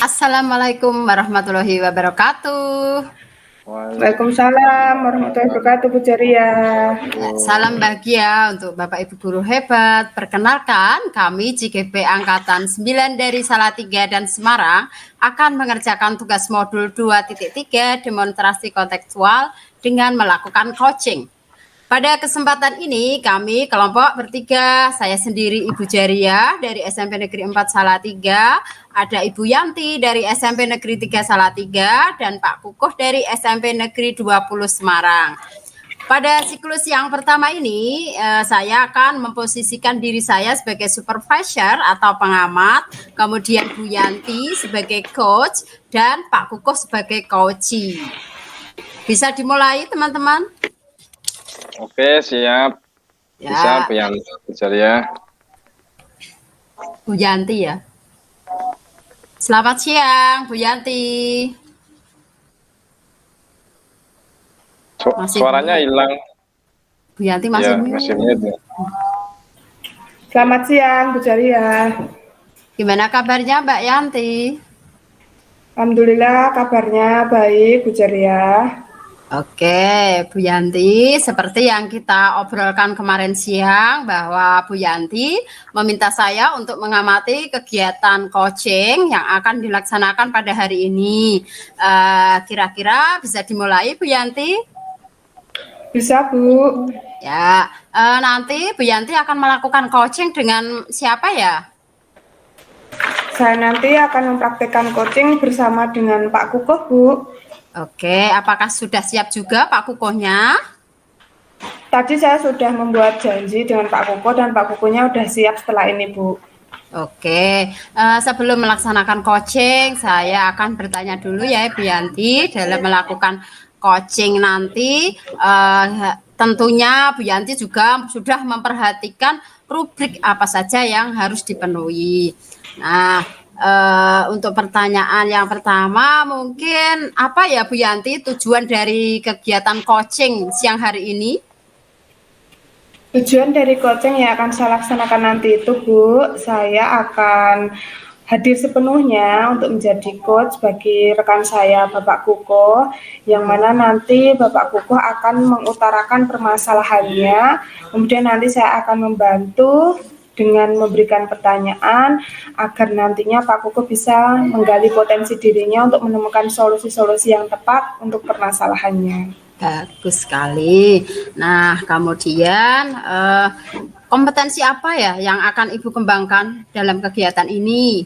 Assalamualaikum warahmatullahi wabarakatuh. Waalaikumsalam warahmatullahi wabarakatuh, Bu Ceria. Salam bahagia untuk Bapak Ibu guru hebat. Perkenalkan, kami JGP Angkatan 9 dari Salatiga dan Semarang akan mengerjakan tugas modul 2.3 demonstrasi kontekstual dengan melakukan coaching. Pada kesempatan ini kami kelompok bertiga, saya sendiri Ibu Jaria dari SMP Negeri 4 Salatiga, ada Ibu Yanti dari SMP Negeri 3 Salatiga, dan Pak Kukuh dari SMP Negeri 20 Semarang. Pada siklus yang pertama ini, saya akan memposisikan diri saya sebagai supervisor atau pengamat, kemudian Bu Yanti sebagai coach, dan Pak Kukuh sebagai coachee. Bisa dimulai teman-teman? Oke, siap. Ya. Bisa, Bu Yanti ya. Bu Yanti ya. Selamat siang, Bu Yanti. Suaranya hilang. Bu Yanti masih ya, masih mute. Selamat siang, Bu Ceria. Gimana kabarnya, Mbak Yanti? Alhamdulillah kabarnya baik, Bu Ceria. Oke, Bu Yanti, seperti yang kita obrolkan kemarin siang bahwa Bu Yanti meminta saya untuk mengamati kegiatan coaching yang akan dilaksanakan pada hari ini. Kira-kira bisa dimulai, Bu Yanti? Bisa, Bu. Ya, nanti Bu Yanti akan melakukan coaching dengan siapa ya? Saya nanti akan mempraktekkan coaching bersama dengan Pak Kukuh, Bu. Oke, apakah sudah siap juga Pak Kukuhnya? Tadi saya sudah membuat janji dengan Pak Kukuh dan Pak Kukuhnya sudah siap setelah ini, Bu. Oke, sebelum melaksanakan coaching, saya akan bertanya dulu ya, Bu Yanti, dalam melakukan coaching nanti, tentunya Bu Yanti juga sudah memperhatikan rubrik apa saja yang harus dipenuhi. Nah, untuk pertanyaan yang pertama, mungkin apa ya Bu Yanti tujuan dari kegiatan coaching siang hari ini? Tujuan dari coaching yang akan saya laksanakan nanti itu, Bu, saya akan hadir sepenuhnya untuk menjadi coach bagi rekan saya, Bapak Kukuh, yang mana nanti Bapak Kukuh akan mengutarakan permasalahannya, kemudian nanti saya akan membantu dengan memberikan pertanyaan agar nantinya Pak Kukuh bisa menggali potensi dirinya untuk menemukan solusi-solusi yang tepat untuk permasalahannya. Bagus sekali. Nah, kemudian kompetensi apa ya yang akan Ibu kembangkan dalam kegiatan ini?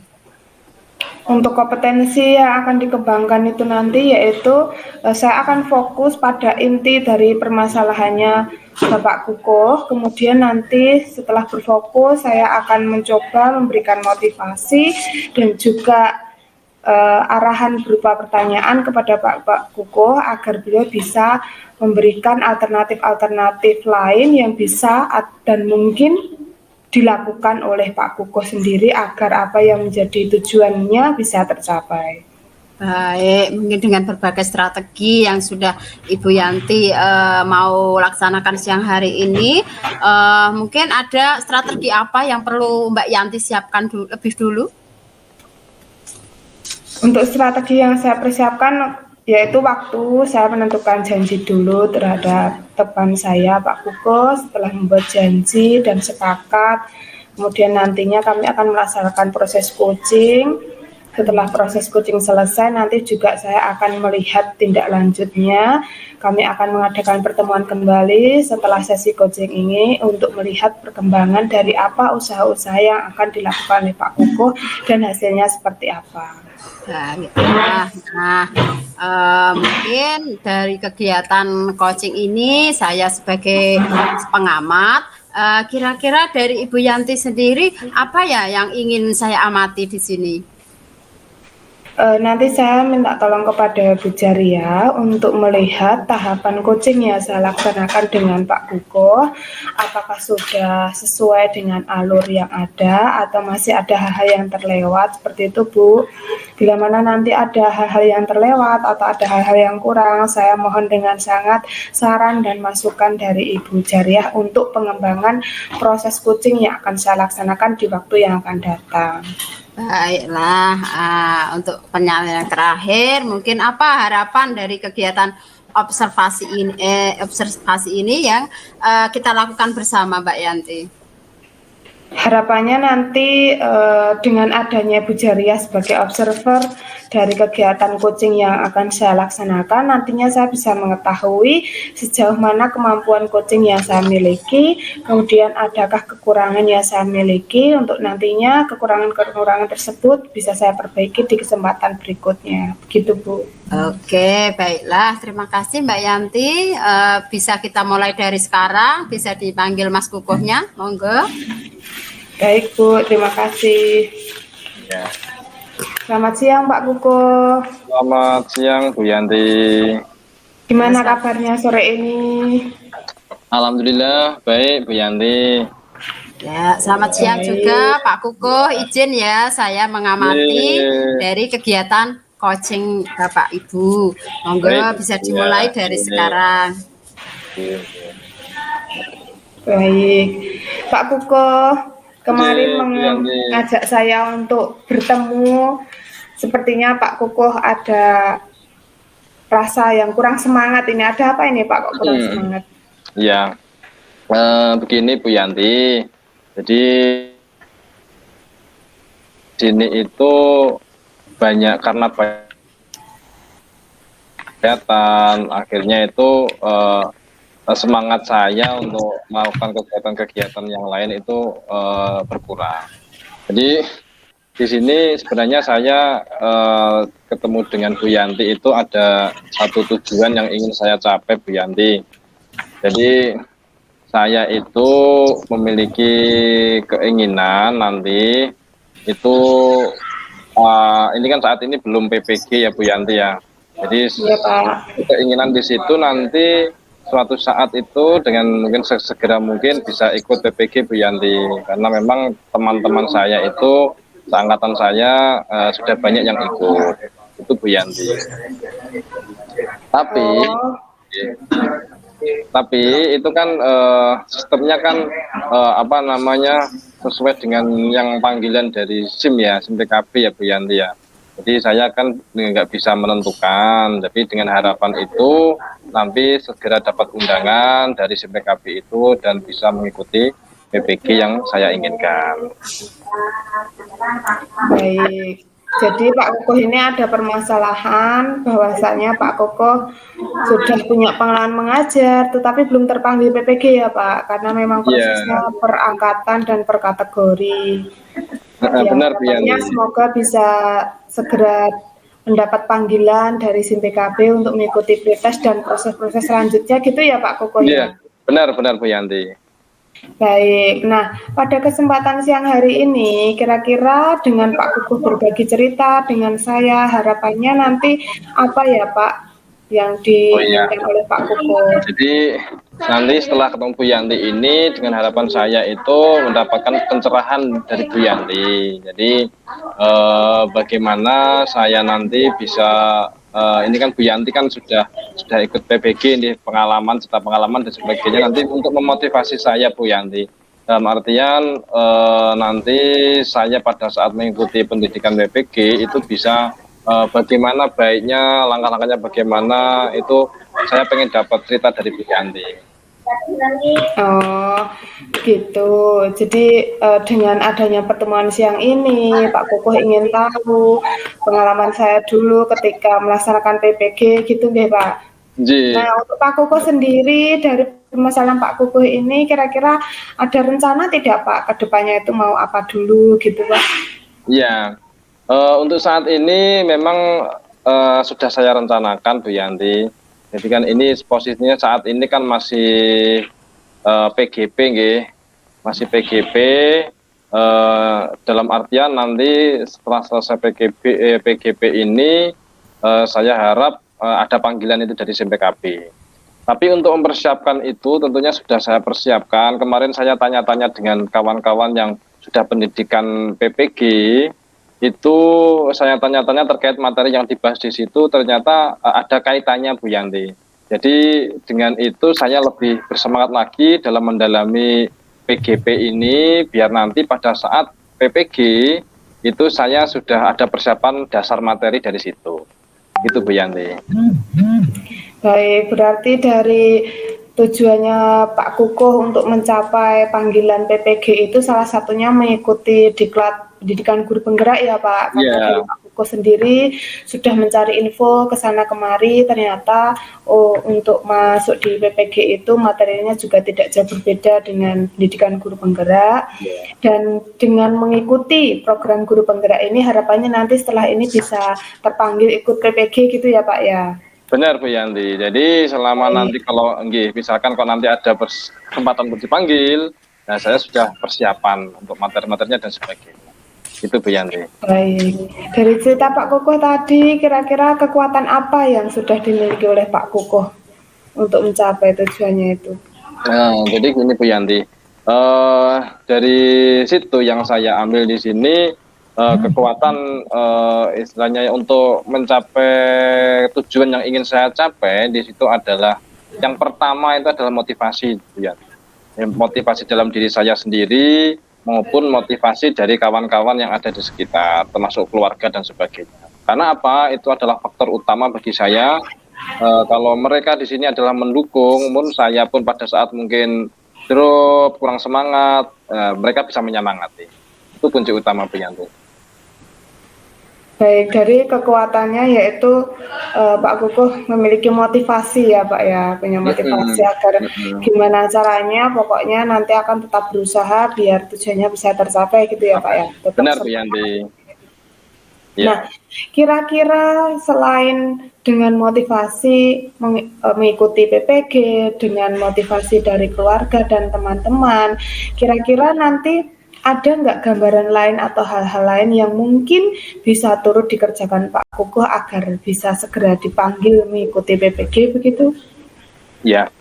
Untuk kompetensi yang akan dikembangkan itu nanti yaitu saya akan fokus pada inti dari permasalahannya Bapak Kukuh. Kemudian nanti setelah berfokus saya akan mencoba memberikan motivasi dan juga arahan berupa pertanyaan kepada Bapak Kukuh agar beliau bisa memberikan alternatif-alternatif lain yang bisa dan mungkin dilakukan oleh Pak Kukuh sendiri agar apa yang menjadi tujuannya bisa tercapai. Baik, mungkin dengan berbagai strategi yang sudah Ibu Yanti mau laksanakan siang hari ini, mungkin ada strategi apa yang perlu Mbak Yanti siapkan lebih dulu? Untuk strategi yang saya persiapkan yaitu waktu saya menentukan janji dulu terhadap teman saya Pak Kukuh. Setelah membuat janji dan sepakat, kemudian nantinya kami akan melaksanakan proses coaching. Setelah proses coaching selesai, nanti juga saya akan melihat tindak lanjutnya. Kami akan mengadakan pertemuan kembali setelah sesi coaching ini untuk melihat perkembangan dari apa usaha-usaha yang akan dilakukan oleh Pak Kukuh dan hasilnya seperti apa. Mungkin dari kegiatan coaching ini saya sebagai pengamat, kira-kira dari Ibu Yanti sendiri apa ya yang ingin saya amati di sini? Nanti saya minta tolong kepada Bu Jaria untuk melihat tahapan coaching yang saya laksanakan dengan Pak Kukuh, apakah sudah sesuai dengan alur yang ada atau masih ada hal-hal yang terlewat, seperti itu Bu. Bila mana nanti ada hal-hal yang terlewat atau ada hal-hal yang kurang, saya mohon dengan sangat saran dan masukan dari Ibu Jariah untuk pengembangan proses coaching yang akan saya laksanakan di waktu yang akan datang. Baiklah, untuk penyampaian terakhir, mungkin apa harapan dari kegiatan observasi ini yang kita lakukan bersama, Mbak Yanti? Harapannya nanti dengan adanya Bu Jaria sebagai observer dari kegiatan coaching yang akan saya laksanakan, nantinya saya bisa mengetahui sejauh mana kemampuan coaching yang saya miliki, kemudian adakah kekurangan yang saya miliki, untuk nantinya kekurangan-kekurangan tersebut bisa saya perbaiki di kesempatan berikutnya. Begitu Bu. Oke, baiklah. Terima kasih Mbak Yanti. Bisa kita mulai dari sekarang, bisa dipanggil Mas Kukuhnya, monggo. Baik Bu, terima kasih. Ya. Selamat siang Pak Kukuh. Selamat siang Bu Yanti. Gimana kabarnya sore ini? Alhamdulillah baik Bu Yanti. Ya, selamat siang juga Pak Kukuh. Izin ya saya mengamati dari kegiatan coaching Bapak Ibu. Monggo Baik, bisa dimulai dari sekarang. Baik, Pak Kukuh. Kemarin mengajak saya untuk bertemu, sepertinya Pak Kukuh ada rasa yang kurang semangat ini. Ada apa ini Pak kok kurang semangat? Ya, begini Bu Yanti. Jadi sini itu banyak karena banyak kegiatan, akhirnya itu semangat saya untuk melakukan kegiatan-kegiatan yang lain itu berkurang. Jadi di sini sebenarnya saya ketemu dengan Bu Yanti itu ada satu tujuan yang ingin saya capai Bu Yanti. Jadi saya itu memiliki keinginan nanti itu ini kan saat ini belum PPG ya Bu Yanti ya. Jadi ya, Pak. Keinginan di situ nanti suatu saat itu dengan mungkin segera mungkin bisa ikut PPG Bu Yanti, karena memang teman-teman saya itu seangkatan saya sudah banyak yang ikut itu Bu Yanti. Tapi itu kan sistemnya kan apa namanya sesuai dengan yang panggilan dari SIM ya, SIM TKB ya Bu Yanti ya. Jadi saya kan nggak bisa menentukan, tapi dengan harapan itu nanti segera dapat undangan dari SIM-PKB itu dan bisa mengikuti PPG yang saya inginkan. Baik, jadi Pak Kukuh ini ada permasalahan bahwasanya Pak Kukuh sudah punya pengalaman mengajar, tetapi belum terpanggil PPG ya Pak, karena memang prosesnya per angkatan dan per kategori. Ya, Benar Bu harapannya Yanti. semoga bisa segera mendapat panggilan dari SIM PKB untuk mengikuti pretest dan proses-proses selanjutnya gitu ya Pak Koko Iya, ya. benar Bu Yanti. Baik, nah pada kesempatan siang hari ini kira-kira dengan Pak Kukuh berbagi cerita dengan saya harapannya nanti apa ya Pak yang Oh iya. diinginkan oleh Pak Kukuh? Jadi nanti setelah ketemu Bu Yanti ini dengan harapan saya itu mendapatkan pencerahan dari Bu Yanti. Jadi bagaimana saya nanti bisa ini kan Bu Yanti kan sudah ikut PBG ini pengalaman serta pengalaman dan sebagainya nanti untuk memotivasi saya Bu Yanti. Dalam artian nanti saya pada saat mengikuti pendidikan PPG itu bisa bagaimana baiknya langkah-langkahnya bagaimana itu saya pengen dapat cerita dari Bu Yanti. Oh, gitu. Jadi dengan adanya pertemuan siang ini, Pak Kukuh ingin tahu pengalaman saya dulu ketika melaksanakan PPG gitu nggih, Pak. Ji, Nah, untuk Pak Kukuh sendiri dari permasalahan Pak Kukuh ini kira-kira ada rencana tidak Pak ke depannya itu mau apa dulu gitu, Pak? ya. Untuk saat ini memang sudah saya rencanakan Bu Yanti. Jadi kan ini posisinya saat ini kan masih PGP nggih. Masih PGP dalam artian nanti setelah selesai PGP ini saya harap ada panggilan itu dari SIMPKB. Tapi untuk mempersiapkan itu tentunya sudah saya persiapkan. Kemarin saya tanya-tanya dengan kawan-kawan yang sudah pendidikan PPG, itu saya tanya-tanya terkait materi yang dibahas di situ, ternyata ada kaitannya Bu Yanti. Jadi dengan itu saya lebih bersemangat lagi dalam mendalami PGP ini, biar nanti pada saat PPG itu saya sudah ada persiapan dasar materi dari situ. Itu Bu Yanti. Baik, berarti dari tujuannya Pak Kukuh untuk mencapai panggilan PPG itu salah satunya mengikuti diklat pendidikan guru penggerak ya Pak. Karena dari Pak Kukuh sendiri sudah mencari info ke sana kemari, ternyata untuk masuk di PPG itu materinya juga tidak jauh berbeda dengan pendidikan guru penggerak. Dan dengan mengikuti program guru penggerak ini harapannya nanti setelah ini bisa terpanggil ikut PPG gitu ya Pak ya. Benar Bu Yanti. Jadi selama nanti kalau misalkan kalau nanti ada kesempatan untuk dipanggil, nah saya sudah persiapan untuk materi-materinya dan sebagainya. Itu Bu Yanti. Baik. Dari cerita Pak Kukuh tadi, kira-kira kekuatan apa yang sudah dimiliki oleh Pak Kukuh untuk mencapai tujuannya itu? Nah, jadi gini Bu Yanti. Dari situ yang saya ambil di sini kekuatan istilahnya untuk mencapai tujuan yang ingin saya capai di situ adalah yang pertama itu adalah motivasi ya. Motivasi dalam diri saya sendiri maupun motivasi dari kawan-kawan yang ada di sekitar termasuk keluarga dan sebagainya. Karena apa? Itu adalah faktor utama bagi saya. Kalau mereka di sini adalah mendukung, pun saya pun pada saat mungkin drop kurang semangat, mereka bisa menyemangati. Itu kunci utama Bu Yanti. Baik, dari kekuatannya yaitu Pak Kukuh memiliki motivasi ya Pak ya, punya motivasi agar gimana caranya pokoknya nanti akan tetap berusaha biar tujuannya bisa tercapai gitu ya Pak ya. Tetap benar Bu Yanti. Nah, kira-kira selain dengan motivasi mengikuti PPG, dengan motivasi dari keluarga dan teman-teman, kira-kira nanti ada nggak gambaran lain atau hal-hal lain yang mungkin bisa turut dikerjakan Pak Kukuh agar bisa segera dipanggil mengikuti PPG begitu? Ya,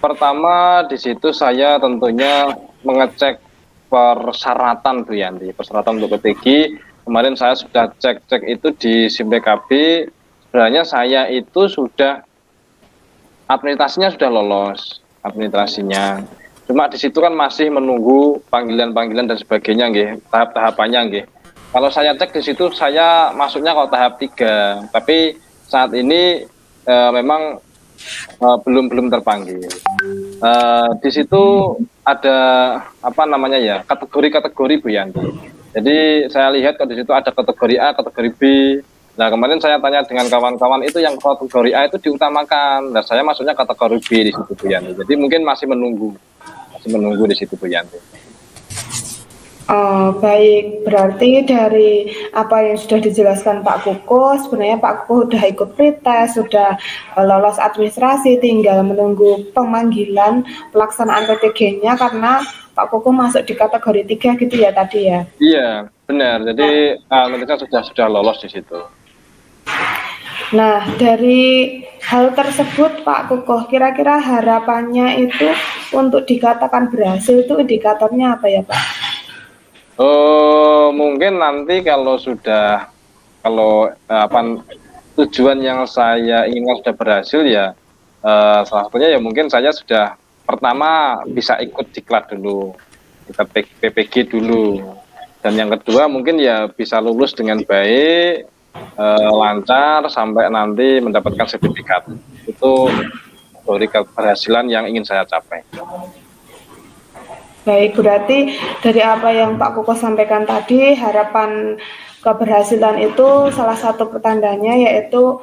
pertama di situ saya tentunya mengecek persyaratan Bu Yanti, persyaratan untuk PPG. Kemarin saya sudah cek itu di SIM PKB. Sebenarnya saya itu sudah administrasinya sudah lolos, administrasinya. Cuma di situ kan masih menunggu panggilan-panggilan dan sebagainya, nggih, tahap-tahapannya, nggih. Kalau saya cek di situ saya masuknya kalau tahap 3, tapi saat ini memang belum terpanggil. Di situ ada apa namanya ya, kategori-kategori Bu Yanti. Jadi saya lihat kalau di situ ada kategori A, kategori B. Nah kemarin saya tanya dengan kawan-kawan itu yang kategori A itu diutamakan. Dan saya masuknya kategori B di situ Bu Yanti. Jadi mungkin masih menunggu di situ Bu Yanti. Oh, baik, berarti dari apa yang sudah dijelaskan Pak Kuko, sebenarnya Pak Kuko sudah ikut pretest, sudah lolos administrasi, tinggal menunggu pemanggilan pelaksanaan PPG-nya karena Pak Kuko masuk di kategori 3 gitu ya tadi ya. Iya, benar. Jadi mereka sudah lolos di situ. Nah, dari hal tersebut Pak Kuko, kira-kira harapannya itu untuk dikatakan berhasil itu indikatornya apa ya Pak? Mungkin nanti kalau tujuan yang saya inginkan sudah berhasil ya, salah satunya ya mungkin saya sudah pertama bisa ikut diklat dulu, ikut PPG dulu, dan yang kedua mungkin ya bisa lulus dengan baik, lancar sampai nanti mendapatkan sertifikat. Itu dari keberhasilan yang ingin saya capai. Baik, berarti dari apa yang Pak Kuko sampaikan tadi, harapan keberhasilan itu salah satu pertandanya yaitu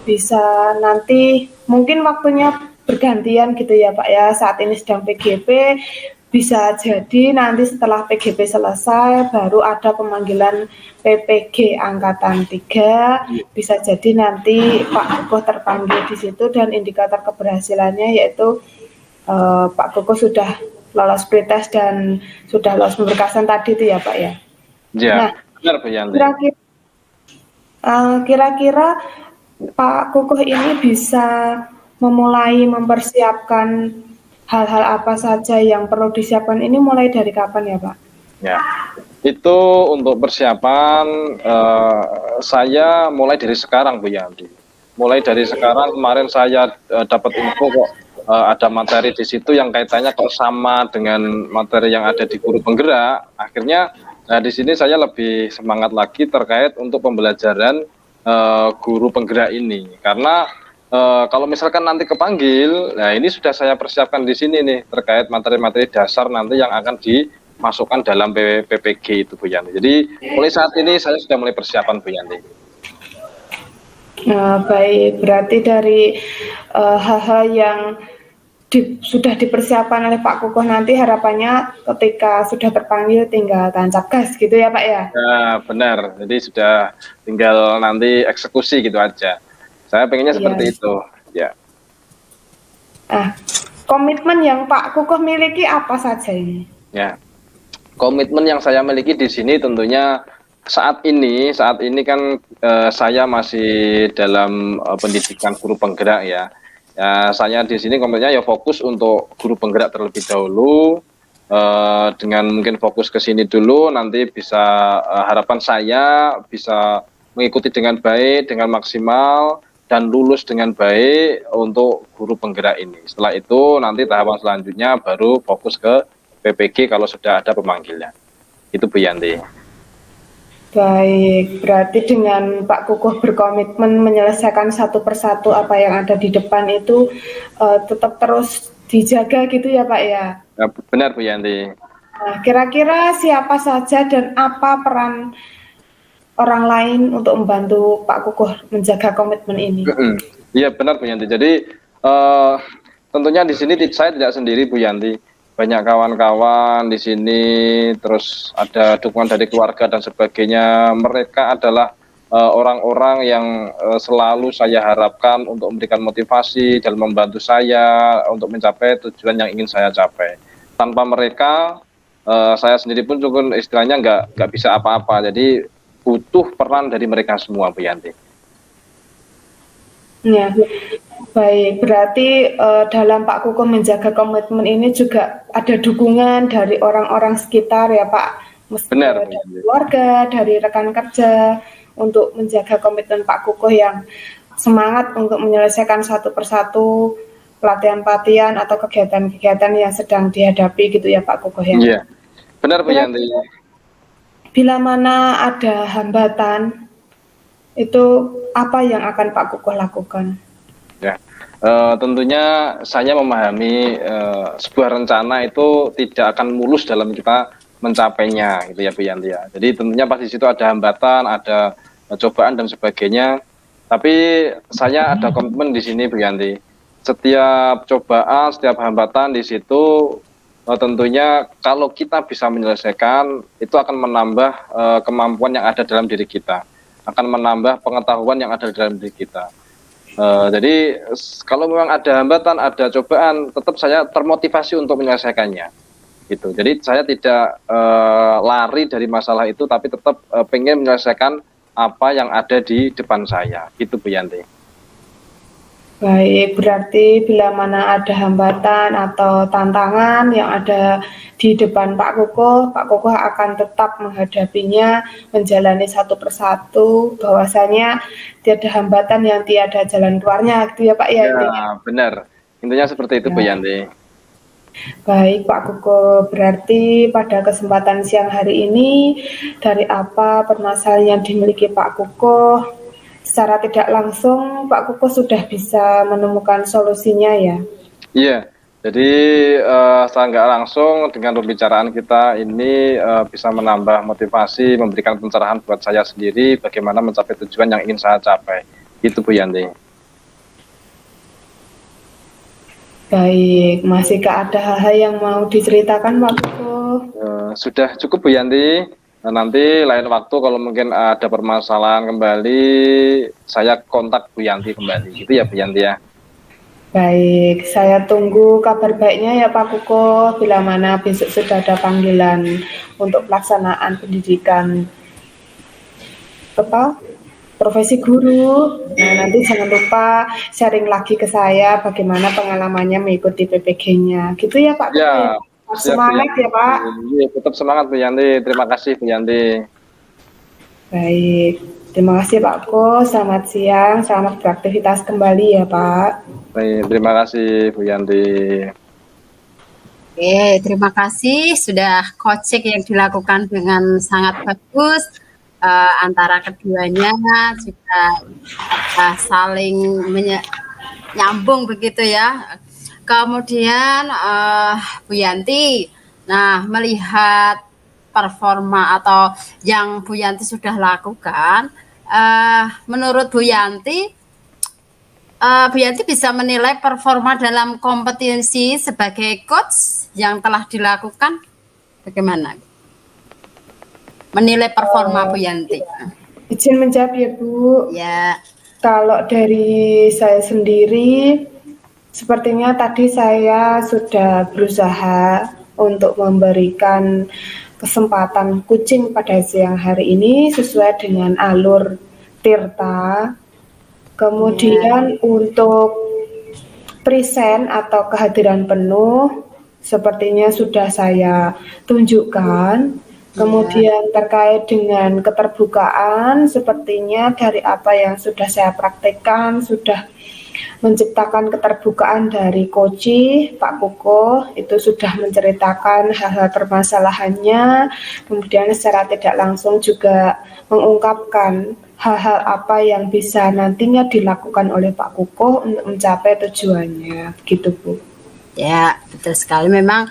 bisa nanti mungkin waktunya bergantian gitu ya Pak ya. Saat ini sedang PGP, bisa jadi nanti setelah PGP selesai baru ada pemanggilan PPG angkatan 3, bisa jadi nanti Pak Kuko terpanggil di situ dan indikator keberhasilannya yaitu Pak Kuko sudah lolos pretest dan sudah lolos pemberkasan tadi itu ya Pak ya. Ya, Nah, benar Bu Yanti. Kira-kira Pak Kukuh ini bisa memulai mempersiapkan hal-hal apa saja yang perlu disiapkan ini mulai dari kapan ya Pak? Ya, itu untuk persiapan saya mulai dari sekarang Bu Yanti. Mulai dari sekarang kemarin saya dapat info kok ada materi di situ yang kaitannya kok sama dengan materi yang ada di guru penggerak. Akhirnya di sini saya lebih semangat lagi terkait untuk pembelajaran guru penggerak ini. Karena kalau misalkan nanti kepanggil, nah ini sudah saya persiapkan di sini nih terkait materi-materi dasar nanti yang akan dimasukkan dalam PPG itu Bu Yanti. Jadi mulai saat ini saya sudah mulai persiapan Bu Yanti. Nah, baik, berarti dari hal-hal yang sudah dipersiapkan oleh Pak Kukuh nanti harapannya ketika sudah terpanggil tinggal tancap gas gitu ya Pak ya? Nah, benar, jadi sudah tinggal nanti eksekusi gitu aja. Saya pengennya seperti itu, ya. Komitmen yang Pak Kukuh miliki apa saja ini? Ya, komitmen yang saya miliki di sini tentunya saat ini kan saya masih dalam pendidikan guru penggerak ya. Ya, saya di sini komitmennya ya fokus untuk guru penggerak terlebih dahulu, dengan mungkin fokus ke sini dulu, nanti bisa harapan saya bisa mengikuti dengan baik, dengan maksimal, dan lulus dengan baik untuk guru penggerak ini. Setelah itu nanti tahapan selanjutnya baru fokus ke PPG kalau sudah ada pemanggilan. Itu Bu Yanti. Baik, berarti dengan Pak Kukuh berkomitmen menyelesaikan satu persatu apa yang ada di depan itu tetap terus dijaga gitu ya Pak ya? Ya, benar Bu Yanti. Nah, kira-kira siapa saja dan apa peran orang lain untuk membantu Pak Kukuh menjaga komitmen ini? Iya benar Bu Yanti. Jadi tentunya di sini saya tidak sendiri Bu Yanti. Banyak kawan-kawan di sini, terus ada dukungan dari keluarga dan sebagainya. Mereka adalah orang-orang yang selalu saya harapkan untuk memberikan motivasi dalam membantu saya untuk mencapai tujuan yang ingin saya capai. Tanpa mereka, saya sendiri pun cukup istilahnya nggak bisa apa-apa. Jadi butuh peran dari mereka semua, Bu Yanti. Ya, baik. Berarti dalam Pak Kukuh menjaga komitmen ini juga ada dukungan dari orang-orang sekitar ya Pak. Benar. Dari keluarga, dari rekan kerja untuk menjaga komitmen Pak Kukuh yang semangat untuk menyelesaikan satu persatu pelatihan-pelatihan atau kegiatan-kegiatan yang sedang dihadapi gitu ya Pak Kukuh ya. Iya, benar Bu Yanti. Bila mana ada hambatan, itu apa yang akan Pak Kukuh lakukan? Ya, tentunya saya memahami sebuah rencana itu tidak akan mulus dalam kita mencapainya, gitu ya Bu Yanti ya. Jadi tentunya pasti di situ ada hambatan, ada cobaan dan sebagainya. Tapi saya ada komitmen di sini Bu Yanti. Setiap cobaan, setiap hambatan di situ tentunya kalau kita bisa menyelesaikan, itu akan menambah kemampuan yang ada dalam diri kita, akan menambah pengetahuan yang ada dalam diri kita. Jadi kalau memang ada hambatan, ada cobaan, tetap saya termotivasi untuk menyelesaikannya. Gitu. Jadi saya tidak lari dari masalah itu, tapi tetap pengen menyelesaikan apa yang ada di depan saya. Gitu Bu Yanti. Baik, berarti bila mana ada hambatan atau tantangan yang ada di depan Pak Koko akan tetap menghadapinya, menjalani satu persatu, bahwasanya tiada hambatan yang tiada jalan keluarnya, gitu ya Pak ya? Ya, benar. Intinya seperti itu Bu Yanti. Baik Pak Koko, berarti pada kesempatan siang hari ini, dari apa permasalahan yang dimiliki Pak Koko, secara tidak langsung Pak Koko sudah bisa menemukan solusinya ya? Iya, jadi secara nggak langsung dengan pembicaraan kita ini bisa menambah motivasi, memberikan pencerahan buat saya sendiri bagaimana mencapai tujuan yang ingin saya capai. Itu Bu Yanti. Baik, masihkah ada hal-hal yang mau diceritakan Pak Koko? Sudah cukup Bu Yanti. Nanti lain waktu kalau mungkin ada permasalahan kembali, saya kontak Bu Yanti kembali. Gitu ya Bu Yanti ya. Baik, saya tunggu kabar baiknya ya Pak Koko, bila mana besok sudah ada panggilan untuk pelaksanaan pendidikan profesi guru. Nah, nanti jangan lupa sharing lagi ke saya bagaimana pengalamannya mengikuti PPG-nya. Gitu ya Pak Koko. Ya, semangat ya Pak. Ya, tetap semangat Bu Yanti. Terima kasih Bu Yanti. Baik, terima kasih Pak Koko. Selamat siang, selamat beraktivitas kembali ya Pak. Baik, terima kasih Bu Yanti. Oke, terima kasih sudah coaching yang dilakukan dengan sangat bagus. Antara keduanya juga saling nyambung begitu ya. Kemudian Bu Yanti, nah melihat performa atau yang Bu Yanti sudah lakukan, menurut Bu Yanti bisa menilai performa dalam kompetisi sebagai coach yang telah dilakukan bagaimana? Menilai performa Bu Yanti. Izin menjawab ya Bu. Ya. Kalau dari saya sendiri, sepertinya tadi saya sudah berusaha untuk memberikan kesempatan coaching pada siang hari ini sesuai dengan alur Tirta. Kemudian untuk present atau kehadiran penuh, sepertinya sudah saya tunjukkan. Kemudian terkait dengan keterbukaan, sepertinya dari apa yang sudah saya praktekkan, sudah menciptakan keterbukaan dari Koci, Pak Koko, itu sudah menceritakan hal-hal permasalahannya, kemudian secara tidak langsung juga mengungkapkan hal-hal apa yang bisa nantinya dilakukan oleh Pak Koko untuk mencapai tujuannya, gitu Bu. Ya, betul sekali. Memang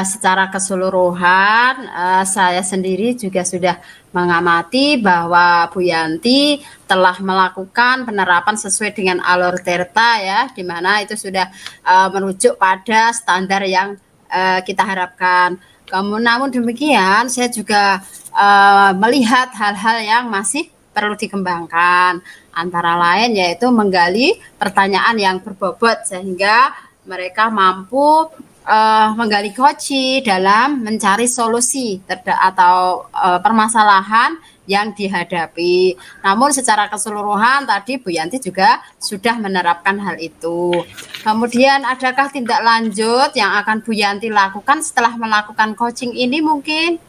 secara keseluruhan saya sendiri juga sudah mengamati bahwa Bu Yanti telah melakukan penerapan sesuai dengan alur Tirta ya, di mana itu sudah merujuk pada standar yang kita harapkan. Namun demikian, saya juga melihat hal-hal yang masih perlu dikembangkan. Antara lain yaitu menggali pertanyaan yang berbobot sehingga mereka mampu menggali koci dalam mencari solusi atau permasalahan yang dihadapi. Namun secara keseluruhan tadi Bu Yanti juga sudah menerapkan hal itu. Kemudian adakah tindak lanjut yang akan Bu Yanti lakukan setelah melakukan coaching ini mungkin?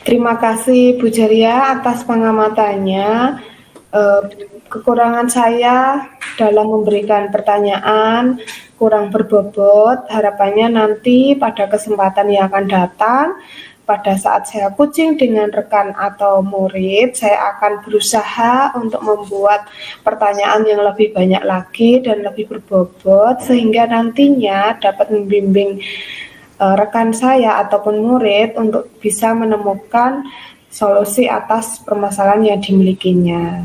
Terima kasih Bu Jaria atas pengamatannya. Kekurangan saya dalam memberikan pertanyaan kurang berbobot. Harapannya nanti pada kesempatan yang akan datang, pada saat saya coaching dengan rekan atau murid, saya akan berusaha untuk membuat pertanyaan yang lebih banyak lagi dan lebih berbobot, sehingga nantinya dapat membimbing rekan saya ataupun murid untuk bisa menemukan solusi atas permasalahan yang dimilikinya.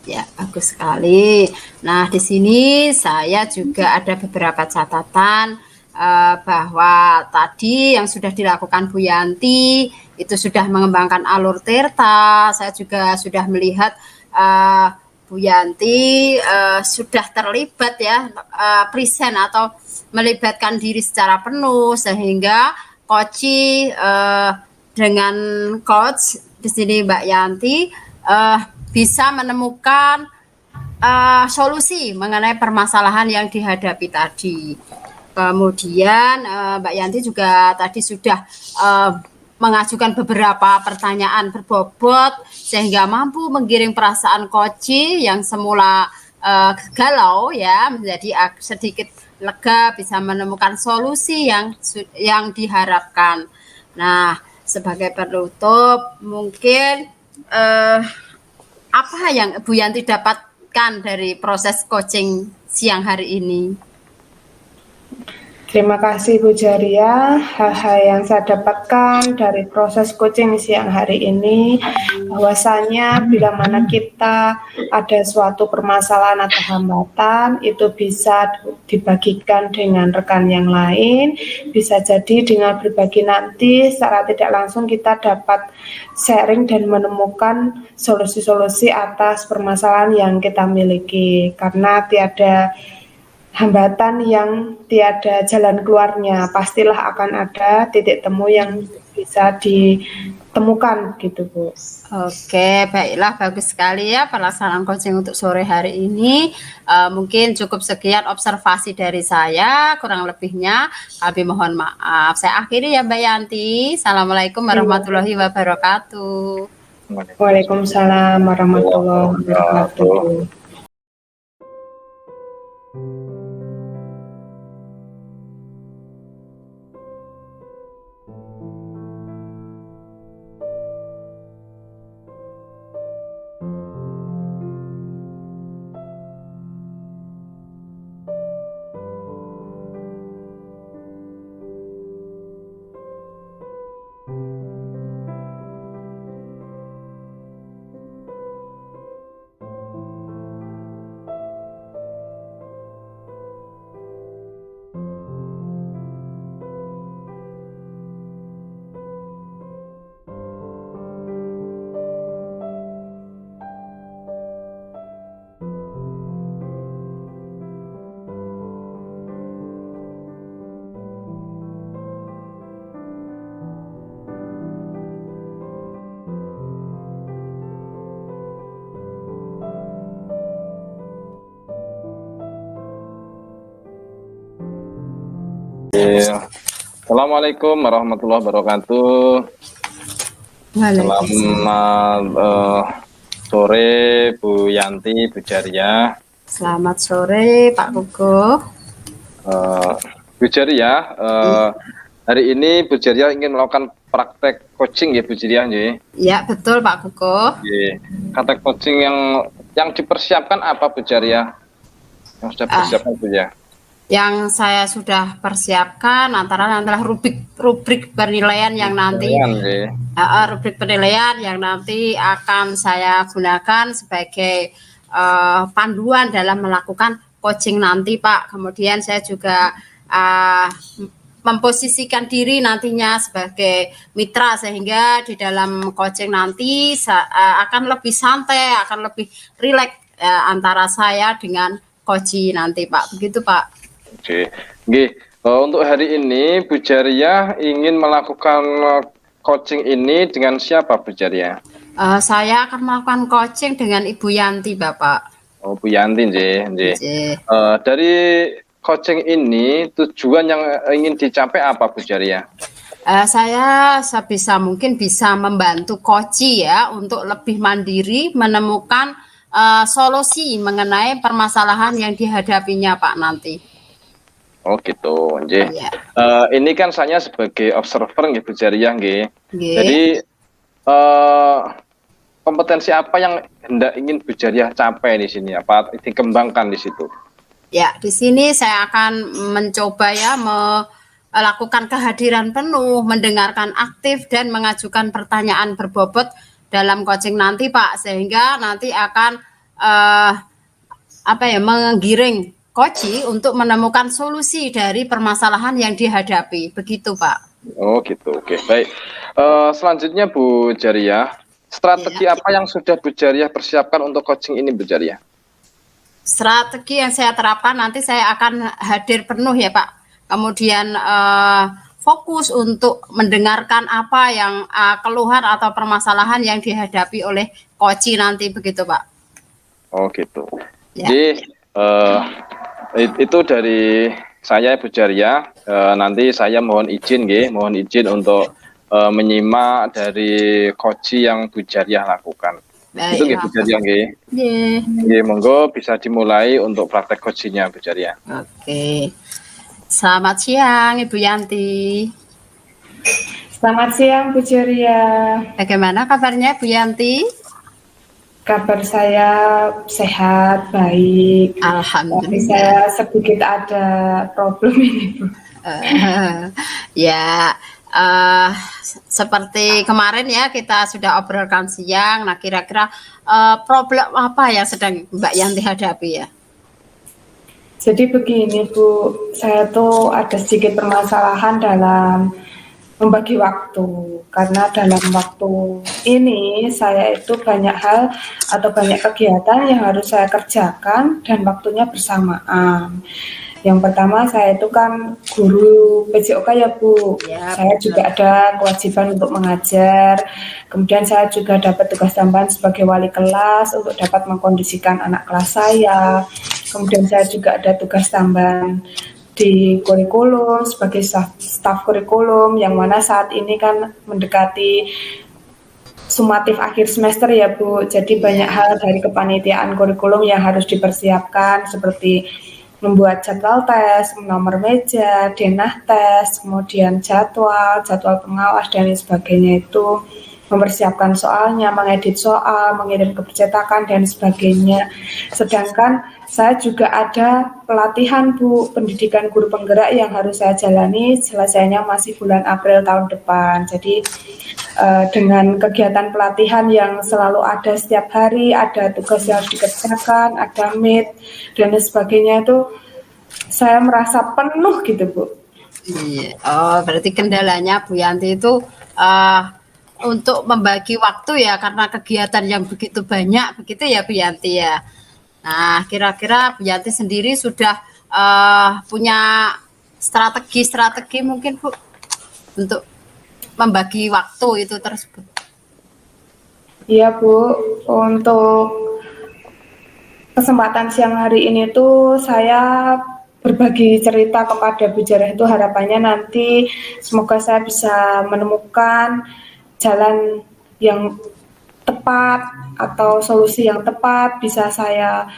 Ya, bagus sekali. Nah, di sini saya juga ada beberapa catatan bahwa tadi yang sudah dilakukan Bu Yanti itu sudah mengembangkan alur Tirta. Saya juga sudah melihat Bu Yanti sudah terlibat ya, present atau melibatkan diri secara penuh sehingga Koci dengan coach di sini Mbak Yanti bisa menemukan solusi mengenai permasalahan yang dihadapi tadi. Kemudian Mbak Yanti juga tadi sudah mengajukan beberapa pertanyaan berbobot sehingga mampu menggiring perasaan Koci yang semula galau ya menjadi sedikit lega, bisa menemukan solusi yang diharapkan. Nah, sebagai penutup mungkin apa yang Bu Yanti dapatkan dari proses coaching siang hari ini? Terima kasih Bu Jaria. Hal-hal yang saya dapatkan dari proses coaching siang hari ini, bahwasanya bila mana kita ada suatu permasalahan atau hambatan, itu bisa dibagikan dengan rekan yang lain. Bisa jadi dengan berbagi nanti secara tidak langsung kita dapat sharing dan menemukan solusi-solusi atas permasalahan yang kita miliki. Karena tiada hambatan yang tiada jalan keluarnya, pastilah akan ada titik temu yang bisa ditemukan gitu Bu. Oke, baiklah, bagus sekali ya pelaksanaan coaching untuk sore hari ini. Mungkin cukup sekian observasi dari saya, kurang lebihnya kami mohon maaf. Saya akhiri ya Mbak Yanti. Assalamualaikum warahmatullahi wabarakatuh. Waalaikumsalam warahmatullahi wabarakatuh. Assalamualaikum warahmatullahi wabarakatuh. Selamat sore Bu Yanti, Bu Jaria. Selamat sore Pak Kuko. Bu Jaria, hari ini Bu Jaria ingin melakukan praktek coaching ya Bu Jaria? Ya betul Pak Kuko. Praktek coaching yang dipersiapkan apa Bu Jaria? Yang sudah persiapkan Bu ya? Yang saya sudah persiapkan antara adalah rubrik penilaian yang nanti rubrik penilaian yang nanti akan saya gunakan sebagai panduan dalam melakukan coaching nanti Pak. Kemudian saya juga memposisikan diri nantinya sebagai mitra sehingga di dalam coaching nanti akan lebih santai, akan lebih rileks antara saya dengan coach nanti Pak. Begitu Pak. Oke, untuk hari ini Bu Jaria ingin melakukan coaching ini dengan siapa Bu Jaria? Saya akan melakukan coaching dengan Ibu Yanti Bapak. Oh Bu Yanti, dari coaching ini tujuan yang ingin dicapai apa Bu Jaria? Saya sebisa mungkin bisa membantu coach ya untuk lebih mandiri menemukan solusi mengenai permasalahan yang dihadapinya Pak nanti. Oh gitu, ini kan saya sebagai observer nggih Bu Jaria nggih. Jadi kompetensi apa yang hendak ingin Bu Jaria capai di sini? Apa dikembangkan di situ? Ya, di sini saya akan mencoba ya melakukan kehadiran penuh, mendengarkan aktif dan mengajukan pertanyaan berbobot dalam coaching nanti Pak, sehingga nanti akan menggiring Koci untuk menemukan solusi dari permasalahan yang dihadapi. Begitu, Pak. Oh gitu, oke baik. Selanjutnya Bu Jariah, strategi apa yang sudah Bu Jariah persiapkan untuk coaching ini Bu Jariah? Strategi yang saya terapkan nanti saya akan hadir penuh ya Pak. Kemudian fokus untuk mendengarkan apa yang keluhan atau permasalahan yang dihadapi oleh coach nanti begitu Pak. Oh gitu. Ya. Jadi itu dari saya Bu Jariah. Nanti saya mohon izin untuk menyimak dari coach yang Bu Jariah lakukan. Baik, itu Bu Jariah nggih. Nggih, monggo bisa dimulai untuk praktek coachingnya Bu Jariah. Oke. Selamat siang Ibu Yanti. Selamat siang Bu Jariah. Bagaimana kabarnya Bu Yanti? Kabar saya sehat, baik. Alhamdulillah. Tapi saya sedikit ada problem ini Bu. Seperti kemarin ya kita sudah obrolkan siang. Nah kira-kira problem apa yang sedang Mbak Yanti hadapi ya? Jadi begini Bu, saya tuh ada sedikit permasalahan dalam membagi waktu, karena dalam waktu ini saya itu banyak hal atau banyak kegiatan yang harus saya kerjakan dan waktunya bersamaan. Yang pertama saya itu kan guru PJOK ya Bu, saya juga ada kewajiban untuk mengajar, kemudian saya juga dapat tugas tambahan sebagai wali kelas untuk dapat mengkondisikan anak kelas saya, kemudian saya juga ada tugas tambahan di kurikulum sebagai staf kurikulum yang mana saat ini kan mendekati sumatif akhir semester ya Bu, jadi banyak hal dari kepanitiaan kurikulum yang harus dipersiapkan seperti membuat jadwal tes, nomor meja, denah tes, kemudian jadwal pengawas dan lain sebagainya itu, mempersiapkan soalnya, mengedit soal, mengirim ke percetakan dan sebagainya. Sedangkan saya juga ada pelatihan Bu, pendidikan guru penggerak yang harus saya jalani, selesainya masih bulan April tahun depan. Jadi dengan kegiatan pelatihan yang selalu ada setiap hari, ada tugas yang harus dikerjakan, ada meet dan sebagainya, itu saya merasa penuh gitu Bu. Iya. Oh berarti kendalanya Bu Yanti itu untuk membagi waktu ya, karena kegiatan yang begitu banyak begitu ya Bu Yanti ya. Nah kira-kira Bu Yanti sendiri sudah punya strategi mungkin Bu untuk membagi waktu itu tersebut? Iya Bu, untuk kesempatan siang hari ini tuh saya berbagi cerita kepada Bu Jariah, itu harapannya nanti semoga saya bisa menemukan jalan yang tepat atau solusi yang tepat bisa saya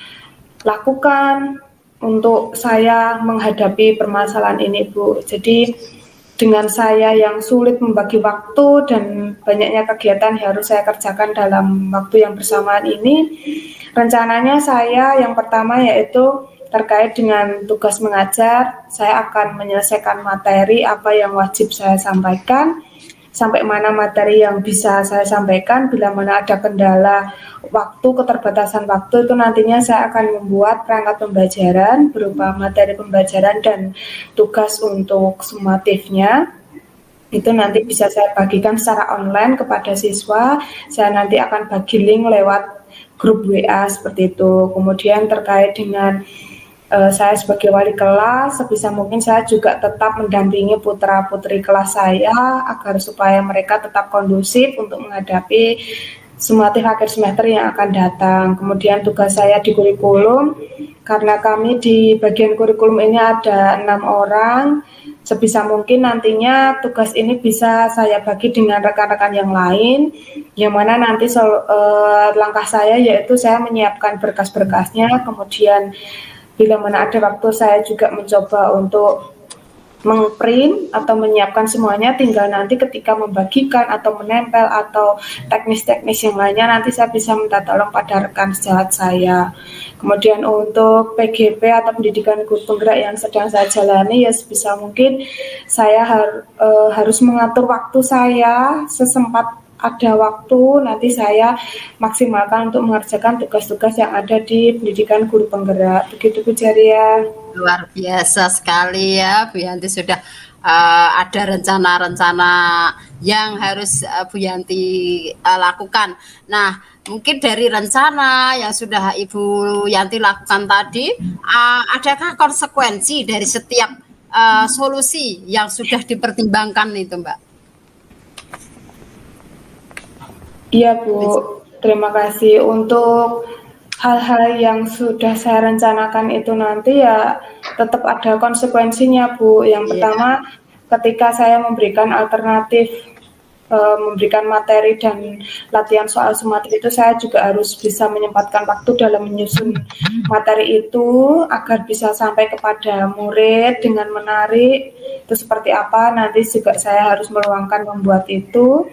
lakukan untuk saya menghadapi permasalahan ini Bu. Jadi dengan saya yang sulit membagi waktu dan banyaknya kegiatan yang harus saya kerjakan dalam waktu yang bersamaan ini, rencananya saya yang pertama yaitu terkait dengan tugas mengajar, saya akan menyelesaikan materi apa yang wajib saya sampaikan, sampai mana materi yang bisa saya sampaikan, bila mana ada kendala waktu, keterbatasan waktu, itu nantinya saya akan membuat perangkat pembelajaran berupa materi pembelajaran dan tugas untuk sumatifnya. Itu nanti bisa saya bagikan secara online kepada siswa, saya nanti akan bagi link lewat grup WA seperti itu. Kemudian terkait dengan saya sebagai wali kelas, sebisa mungkin saya juga tetap mendampingi putra-putri kelas saya agar supaya mereka tetap kondusif untuk menghadapi sumatif akhir semester yang akan datang. Kemudian tugas saya di kurikulum, karena kami di bagian kurikulum ini ada 6 orang, sebisa mungkin nantinya tugas ini bisa saya bagi dengan rekan-rekan yang lain, yang mana nanti langkah saya yaitu saya menyiapkan berkas-berkasnya, kemudian bila mana ada waktu saya juga mencoba untuk mengprint atau menyiapkan semuanya, tinggal nanti ketika membagikan atau menempel atau teknis-teknis yang lainnya nanti saya bisa minta tolong pada rekan sejawat saya. Kemudian untuk PGP atau pendidikan guru penggerak yang sedang saya jalani, ya sebisa mungkin saya harus mengatur waktu saya sesempat ada waktu nanti saya maksimalkan untuk mengerjakan tugas-tugas yang ada di pendidikan guru penggerak. Begitu Bu Jaria. Luar biasa sekali ya, Bu Yanti sudah ada rencana-rencana yang harus Bu Yanti lakukan. Nah, mungkin dari rencana yang sudah Ibu Yanti lakukan tadi, adakah konsekuensi dari setiap solusi yang sudah dipertimbangkan itu, Mbak? Iya Bu, terima kasih. Untuk hal-hal yang sudah saya rencanakan itu nanti ya tetap ada konsekuensinya Bu. Yang pertama, ketika saya memberikan alternatif, memberikan materi dan latihan soal sumatif itu, saya juga harus bisa menyempatkan waktu dalam menyusun materi itu agar bisa sampai kepada murid dengan menarik. Itu seperti apa, nanti juga saya harus meluangkan membuat itu.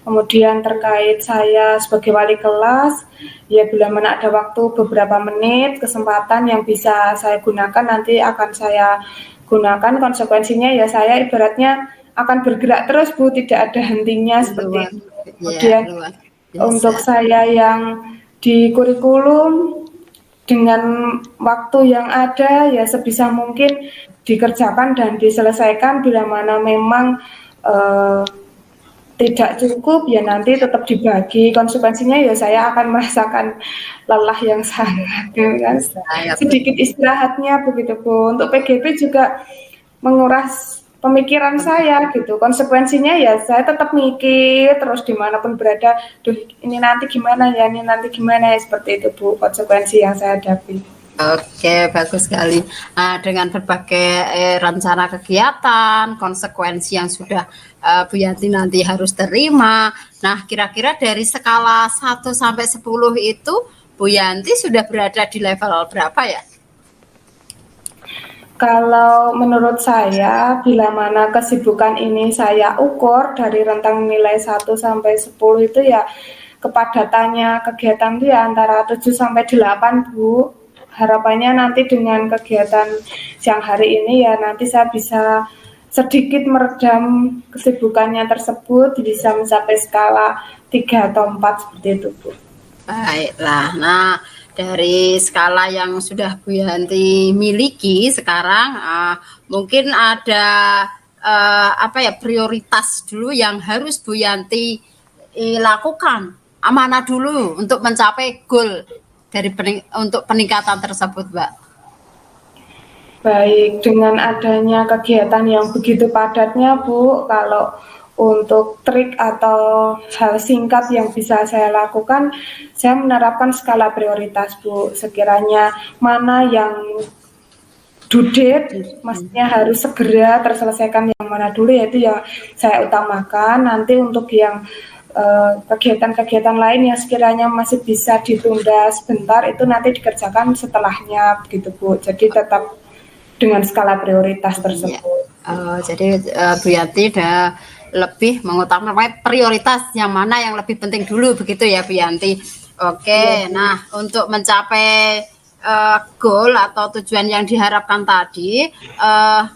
Kemudian terkait saya sebagai wali kelas, ya bila mana ada waktu beberapa menit, kesempatan yang bisa saya gunakan, nanti akan saya gunakan. Konsekuensinya ya saya ibaratnya akan bergerak terus Bu, tidak ada hentinya seperti itu. Kemudian untuk saya yang di kurikulum dengan waktu yang ada ya sebisa mungkin dikerjakan dan diselesaikan. Bila mana memang tidak cukup ya nanti tetap dibagi. Konsekuensinya ya saya akan merasakan lelah yang sangat kan. Sedikit istirahatnya begitu Bu. Untuk PGP juga menguras pemikiran saya gitu. Konsekuensinya ya saya tetap mikir terus dimanapun berada, duh ini nanti gimana ya, seperti itu Bu, konsekuensi yang saya hadapi. Oke, bagus sekali. Nah, dengan berbagai rencana kegiatan, konsekuensi yang sudah Bu Yanti nanti harus terima. Nah, kira-kira dari skala 1 sampai 10 itu Bu Yanti sudah berada di level berapa ya? Kalau menurut saya, bila mana kesibukan ini saya ukur dari rentang nilai 1 sampai 10 itu ya kepadatannya kegiatan itu ya antara 7 sampai 8 Bu. Harapannya nanti dengan kegiatan siang hari ini ya nanti saya bisa sedikit meredam kesibukannya tersebut, bisa mencapai skala 3 atau 4 seperti itu Bu. Baiklah, nah dari skala yang sudah Bu Yanti miliki sekarang, mungkin ada prioritas dulu yang harus Bu Yanti lakukan, amanah dulu untuk mencapai goal dari untuk peningkatan tersebut, Mbak. Baik, dengan adanya kegiatan yang begitu padatnya Bu, kalau untuk trik atau hal singkat yang bisa saya lakukan, saya menerapkan skala prioritas Bu. Sekiranya mana yang due date, maksudnya harus segera terselesaikan yang mana dulu, yaitu yang saya utamakan. Nanti untuk yang kegiatan-kegiatan lain yang sekiranya masih bisa ditunda sebentar, itu nanti dikerjakan setelahnya begitu Bu. Jadi tetap dengan skala prioritas tersebut. Jadi Bu Yanti udah lebih mengutamakan prioritas yang mana yang lebih penting dulu begitu ya Bu Yanti. Oke, nah untuk mencapai goal atau tujuan yang diharapkan tadi,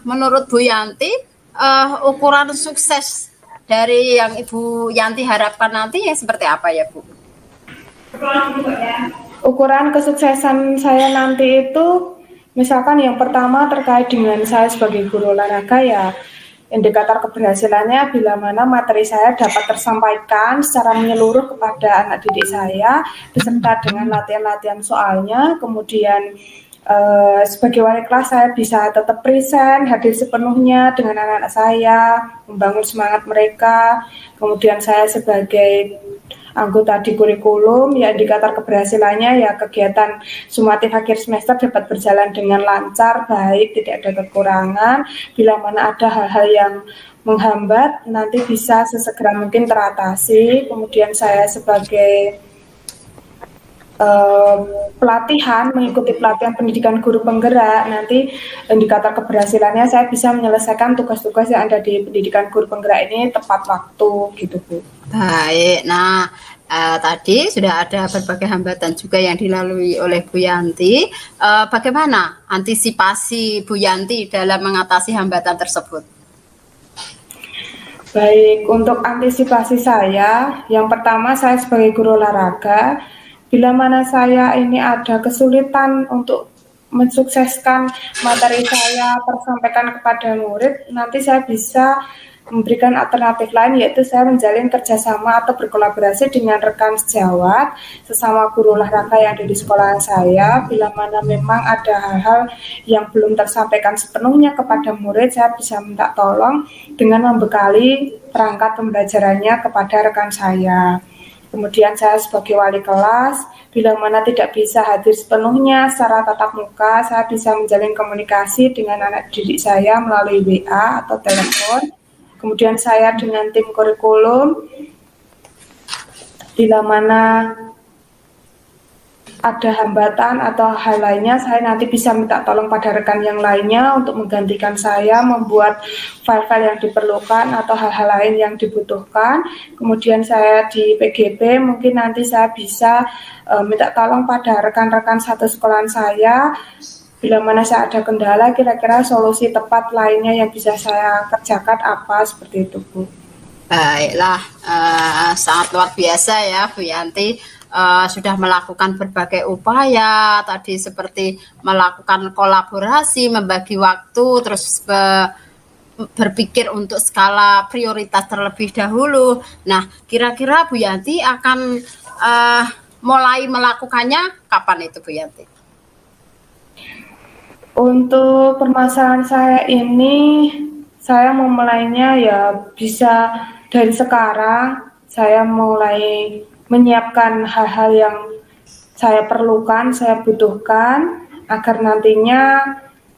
menurut Bu Yanti ukuran sukses dari yang Ibu Yanti harapkan nanti yang seperti apa ya Bu? Ukuran kesuksesan saya nanti itu misalkan yang pertama terkait dengan saya sebagai guru olahraga ya, indikator keberhasilannya bila mana materi saya dapat tersampaikan secara menyeluruh kepada anak didik saya beserta dengan latihan-latihan soalnya. Kemudian sebagai wali kelas saya bisa tetap present, hadir sepenuhnya dengan anak-anak saya, membangun semangat mereka. Kemudian saya sebagai anggota di kurikulum, ya indikator keberhasilannya ya kegiatan sumatif akhir semester dapat berjalan dengan lancar, baik, tidak ada kekurangan. Bila mana ada hal-hal yang menghambat, nanti bisa sesegera mungkin teratasi. Kemudian saya sebagai mengikuti pelatihan pendidikan guru penggerak, nanti indikator keberhasilannya saya bisa menyelesaikan tugas-tugas yang ada di pendidikan guru penggerak ini tepat waktu gitu Bu. Baik, nah tadi sudah ada berbagai hambatan juga yang dilalui oleh Bu Yanti. Bagaimana antisipasi Bu Yanti dalam mengatasi hambatan tersebut? Baik, untuk antisipasi saya, yang pertama saya sebagai guru olahraga, bila mana saya ini ada kesulitan untuk mensukseskan materi saya tersampaikan kepada murid, nanti saya bisa memberikan alternatif lain, yaitu saya menjalin kerjasama atau berkolaborasi dengan rekan sejawat sesama guru olahraga yang ada di sekolah saya. Bila mana memang ada hal-hal yang belum tersampaikan sepenuhnya kepada murid, saya bisa minta tolong dengan membekali perangkat pembelajarannya kepada rekan saya. Kemudian saya sebagai wali kelas, bila mana tidak bisa hadir sepenuhnya secara tatap muka, saya bisa menjalin komunikasi dengan anak didik saya melalui WA atau telepon. Kemudian saya dengan tim kurikulum, bila mana ada hambatan atau hal lainnya, saya nanti bisa minta tolong pada rekan yang lainnya untuk menggantikan saya membuat file-file yang diperlukan atau hal-hal lain yang dibutuhkan. Kemudian saya di PGP, mungkin nanti saya bisa minta tolong pada rekan-rekan satu sekolahan saya, bila mana saya ada kendala, kira-kira solusi tepat lainnya yang bisa saya kerjakan apa, seperti itu, Bu. Baiklah, sangat luar biasa ya Bu Yanti. Sudah melakukan berbagai upaya tadi seperti melakukan kolaborasi, membagi waktu, terus berpikir untuk skala prioritas terlebih dahulu. Nah, kira-kira Bu Yanti akan mulai melakukannya kapan itu Bu Yanti? Untuk permasalahan saya ini, saya memulainya ya bisa dari sekarang. Saya mulai menyiapkan hal-hal yang saya perlukan, saya butuhkan, agar nantinya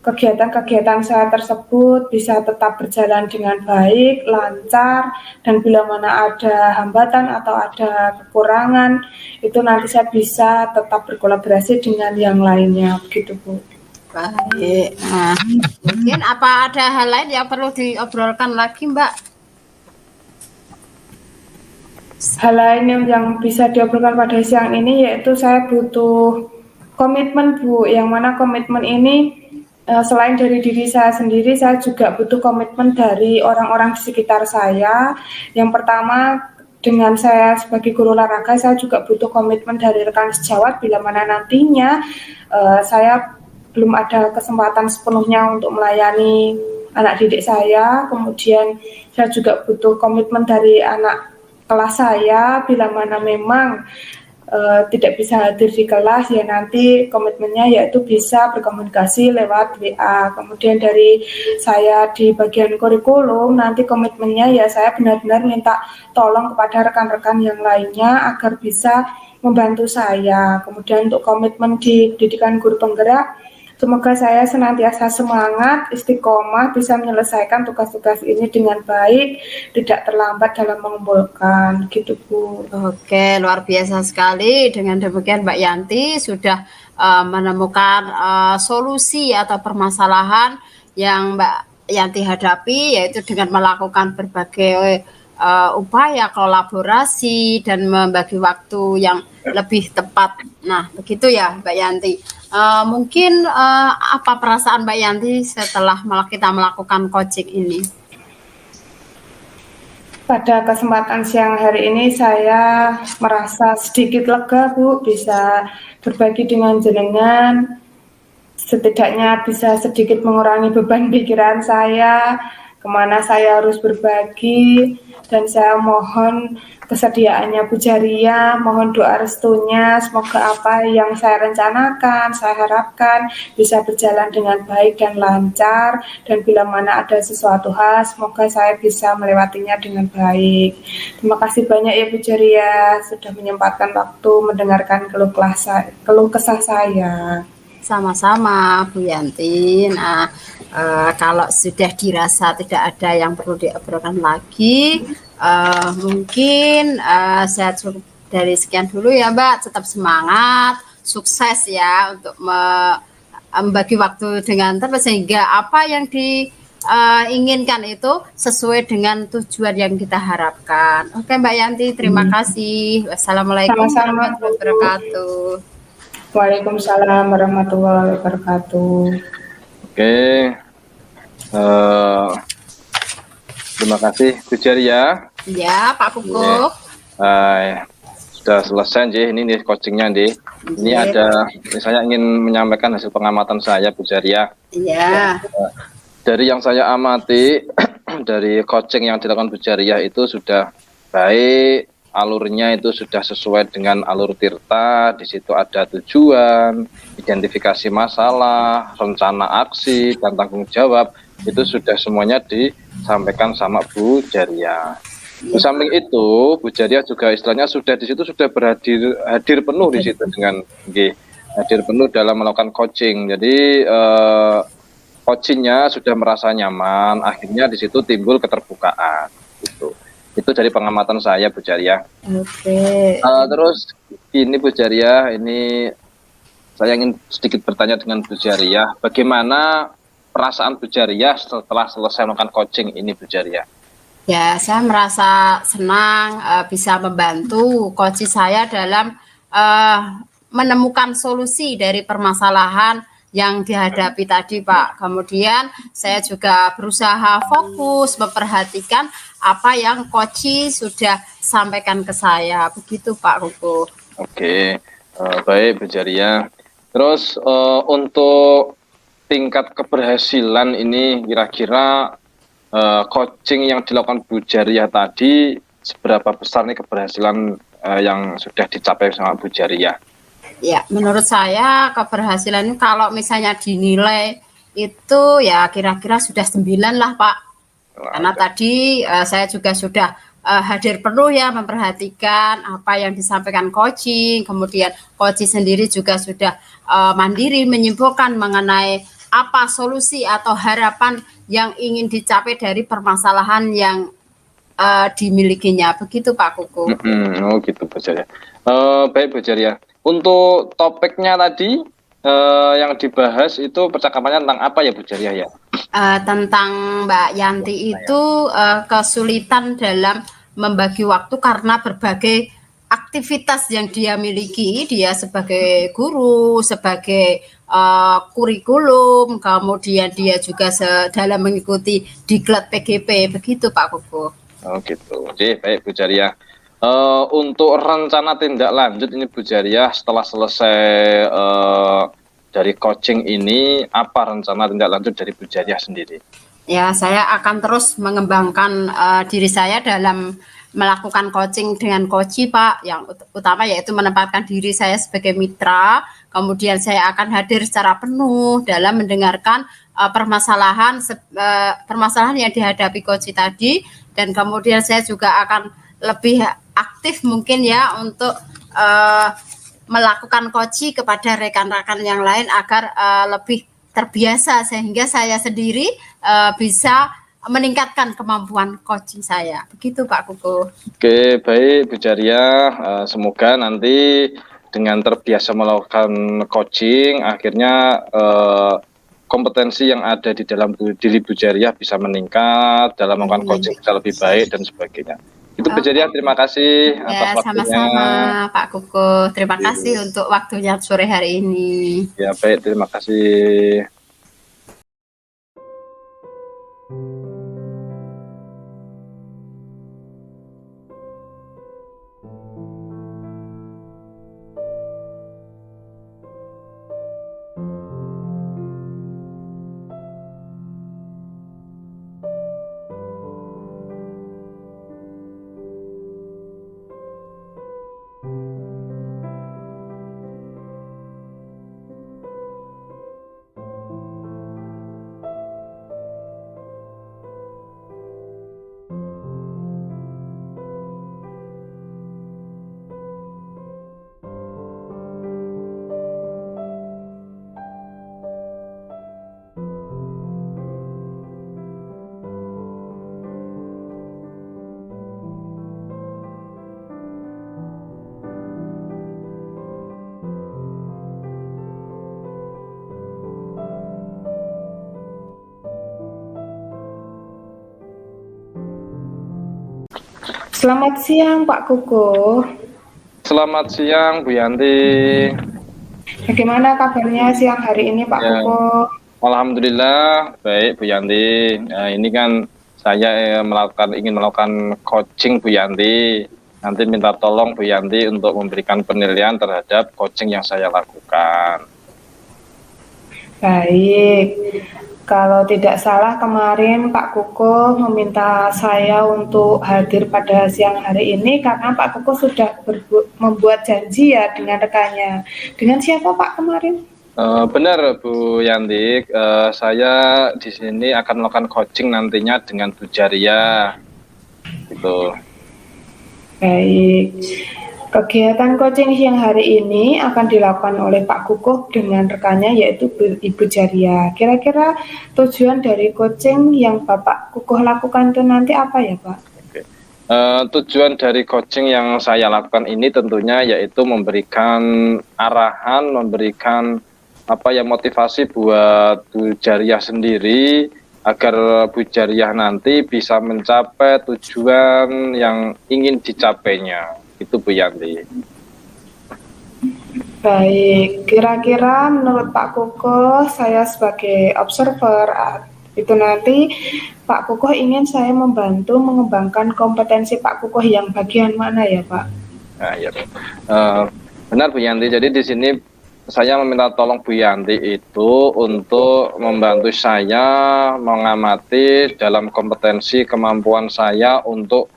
kegiatan-kegiatan saya tersebut bisa tetap berjalan dengan baik, lancar, dan bila mana ada hambatan atau ada kekurangan, itu nanti saya bisa tetap berkolaborasi dengan yang lainnya, begitu Bu. Baik, nah, mungkin apa ada hal lain yang perlu diobrolkan lagi Mbak? Hal lain yang bisa diobrolkan pada siang ini yaitu saya butuh komitmen Bu, yang mana komitmen ini selain dari diri saya sendiri, saya juga butuh komitmen dari orang-orang di sekitar saya. Yang pertama, dengan saya sebagai guru olahraga, saya juga butuh komitmen dari rekan sejawat bila mana nantinya saya belum ada kesempatan sepenuhnya untuk melayani anak didik saya. Kemudian saya juga butuh komitmen dari anak kelas saya, bila mana memang tidak bisa hadir di kelas, ya nanti komitmennya yaitu bisa berkomunikasi lewat WA. Kemudian dari saya di bagian kurikulum, nanti komitmennya ya saya benar-benar minta tolong kepada rekan-rekan yang lainnya agar bisa membantu saya. Kemudian untuk komitmen di pendidikan guru penggerak, semoga saya senantiasa semangat, istiqomah, bisa menyelesaikan tugas-tugas ini dengan baik, tidak terlambat dalam mengumpulkan, gitu Bu. Oke, luar biasa sekali. Dengan demikian Mbak Yanti sudah menemukan solusi atau permasalahan yang Mbak Yanti hadapi, yaitu dengan melakukan berbagai upaya kolaborasi dan membagi waktu yang lebih tepat. Nah, begitu ya Mbak Yanti. Mungkin apa perasaan Mbak Yanti setelah kita melakukan coaching ini? Pada kesempatan siang hari ini saya merasa sedikit lega Bu, bisa berbagi dengan jenengan, setidaknya bisa sedikit mengurangi beban pikiran saya, kemana saya harus berbagi, dan saya mohon kesediaannya Bu Jaria, mohon doa restunya, semoga apa yang saya rencanakan, saya harapkan bisa berjalan dengan baik dan lancar, dan bila mana ada sesuatu hal, semoga saya bisa melewatinya dengan baik. Terima kasih banyak ya Bu Jaria, sudah menyempatkan waktu mendengarkan keluh kesah saya. Sama-sama Bu Yanti. Nah, kalau sudah dirasa tidak ada yang perlu diobrolkan lagi, mungkin saya cukup dari sekian dulu ya Mbak. Tetap semangat, sukses ya untuk membagi waktu dengan tepat, sehingga apa yang diinginkan itu sesuai dengan tujuan yang kita harapkan. Oke Mbak Yanti, terima kasih. Wassalamualaikum warahmatullahi wabarakatuh. Waalaikumsalam warahmatullahi wabarakatuh. Oke, Terima kasih Bu Jaria. Ya, Pak Kukuh. Sudah selesai ini nih coachingnya nih. Ini Iya. ada, misalnya ingin menyampaikan hasil pengamatan saya Bu Jaria. Iya. Dari yang saya amati, dari coaching yang dilakukan Bu Jaria itu sudah baik, alurnya itu sudah sesuai dengan alur Tirta. Di situ ada tujuan, identifikasi masalah, rencana aksi, dan tanggung jawab. Itu sudah semuanya disampaikan sama Bu Jaria. Di samping itu, Bu Jaria juga istilahnya sudah di situ sudah hadir penuh di situ dengan hadir penuh dalam melakukan coaching. Jadi coachingnya sudah merasa nyaman, akhirnya di situ timbul keterbukaan. Itu dari pengamatan saya, Bu Jaria. Oke. Terus ini Bu Jaria, ini saya ingin sedikit bertanya dengan Bu Jaria, bagaimana perasaan Bu Jaria setelah selesai melakukan coaching ini, Bu Jaria? Ya, saya merasa senang bisa membantu coach saya dalam menemukan solusi dari permasalahan yang dihadapi tadi, Pak. Kemudian saya juga berusaha fokus memperhatikan apa yang coach sudah sampaikan ke saya. Begitu, Pak Kukuh. Oke, baik Bu Jaria. Terus untuk tingkat keberhasilan ini kira-kira coaching yang dilakukan Bu Jaria tadi, seberapa besar nih keberhasilan yang sudah dicapai sama Bu Jaria? Ya, menurut saya keberhasilan ini kalau misalnya dinilai itu ya kira-kira sudah 9 lah, Pak. Karena tadi saya juga sudah hadir penuh ya memperhatikan apa yang disampaikan coaching, kemudian coaching sendiri juga sudah mandiri menyimpulkan mengenai apa solusi atau harapan yang ingin dicapai dari permasalahan yang dimilikinya. Begitu Pak Kukuh. Oh gitu Bu Jaria. Baik Bu Jaria. Untuk topiknya tadi yang dibahas itu percakapannya tentang apa ya Bu Jaria ya? Tentang Mbak Yanti itu kesulitan dalam membagi waktu karena berbagai aktivitas yang dia miliki, dia sebagai guru, sebagai kurikulum, kemudian dia juga dalam mengikuti diklat PGP, begitu Pak Kukuh. Oh gitu. Oke, baik Bu Jaria. Untuk rencana tindak lanjut ini Bu Jaria setelah selesai dari coaching ini, apa rencana tindak lanjut dari Bu Jaria sendiri? Ya, saya akan terus mengembangkan diri saya dalam melakukan coaching dengan coach Pak, yang utama yaitu menempatkan diri saya sebagai mitra, kemudian saya akan hadir secara penuh dalam mendengarkan permasalahan yang dihadapi coach tadi, dan kemudian saya juga akan lebih aktif mungkin ya untuk melakukan coaching kepada rekan-rekan yang lain agar lebih terbiasa sehingga saya sendiri bisa meningkatkan kemampuan coaching saya. Begitu Pak Kukuh. Oke, baik Bu Jaria. Semoga nanti dengan terbiasa melakukan coaching, akhirnya kompetensi yang ada di dalam diri Bu Jaria bisa meningkat, dalam melakukan coaching bisa lebih baik dan sebagainya. Itu Bu Jaria, terima kasih atas waktunya. Sama-sama Pak Kukuh. Terima kasih untuk waktunya sore hari ini. Ya baik, terima kasih. Selamat siang Pak Kukuh. Selamat siang Bu Yanti. Bagaimana kabarnya siang hari ini Pak Kukuh? Alhamdulillah baik Bu Yanti. Ini kan saya ingin melakukan coaching Bu Yanti. Nanti minta tolong Bu Yanti untuk memberikan penilaian terhadap coaching yang saya lakukan. Baik, kalau tidak salah kemarin Pak Kuko meminta saya untuk hadir pada siang hari ini karena Pak Kuko sudah membuat janji ya dengan rekannya. Dengan siapa Pak kemarin? Benar Bu Yanti, saya di sini akan melakukan coaching nantinya dengan Bu Jaria, gitu. Baik. Kegiatan coaching siang hari ini akan dilakukan oleh Pak Kukuh dengan rekannya yaitu Ibu Jaria. Kira-kira tujuan dari coaching yang Bapak Kukuh lakukan itu nanti apa ya Pak? Tujuan dari coaching yang saya lakukan ini tentunya yaitu memberikan arahan, memberikan motivasi buat Bu Jariah sendiri agar Bu Jariah nanti bisa mencapai tujuan yang ingin dicapainya. Itu Bu Yanti. Baik, kira-kira menurut Pak Kukuh, saya sebagai observer itu nanti Pak Kukuh ingin saya membantu mengembangkan kompetensi Pak Kukuh yang bagian mana ya Pak? Nah, ya. Benar Bu Yanti. Jadi di sini saya meminta tolong Bu Yanti itu untuk membantu saya mengamati dalam kompetensi kemampuan saya untuk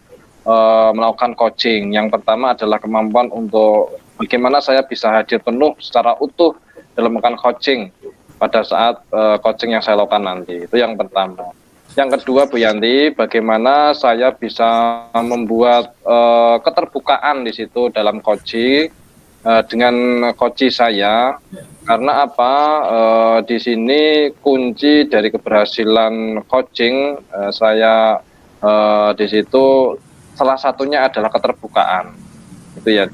melakukan coaching. Yang pertama adalah kemampuan untuk bagaimana saya bisa hadir penuh secara utuh dalam melakukan coaching pada saat coaching yang saya lakukan nanti. Itu yang pertama. Yang kedua Bu Yanti, bagaimana saya bisa membuat keterbukaan di situ dalam coaching dengan coach saya. Karena apa? Di sini kunci dari keberhasilan coaching saya di situ salah satunya adalah keterbukaan. Itu ya,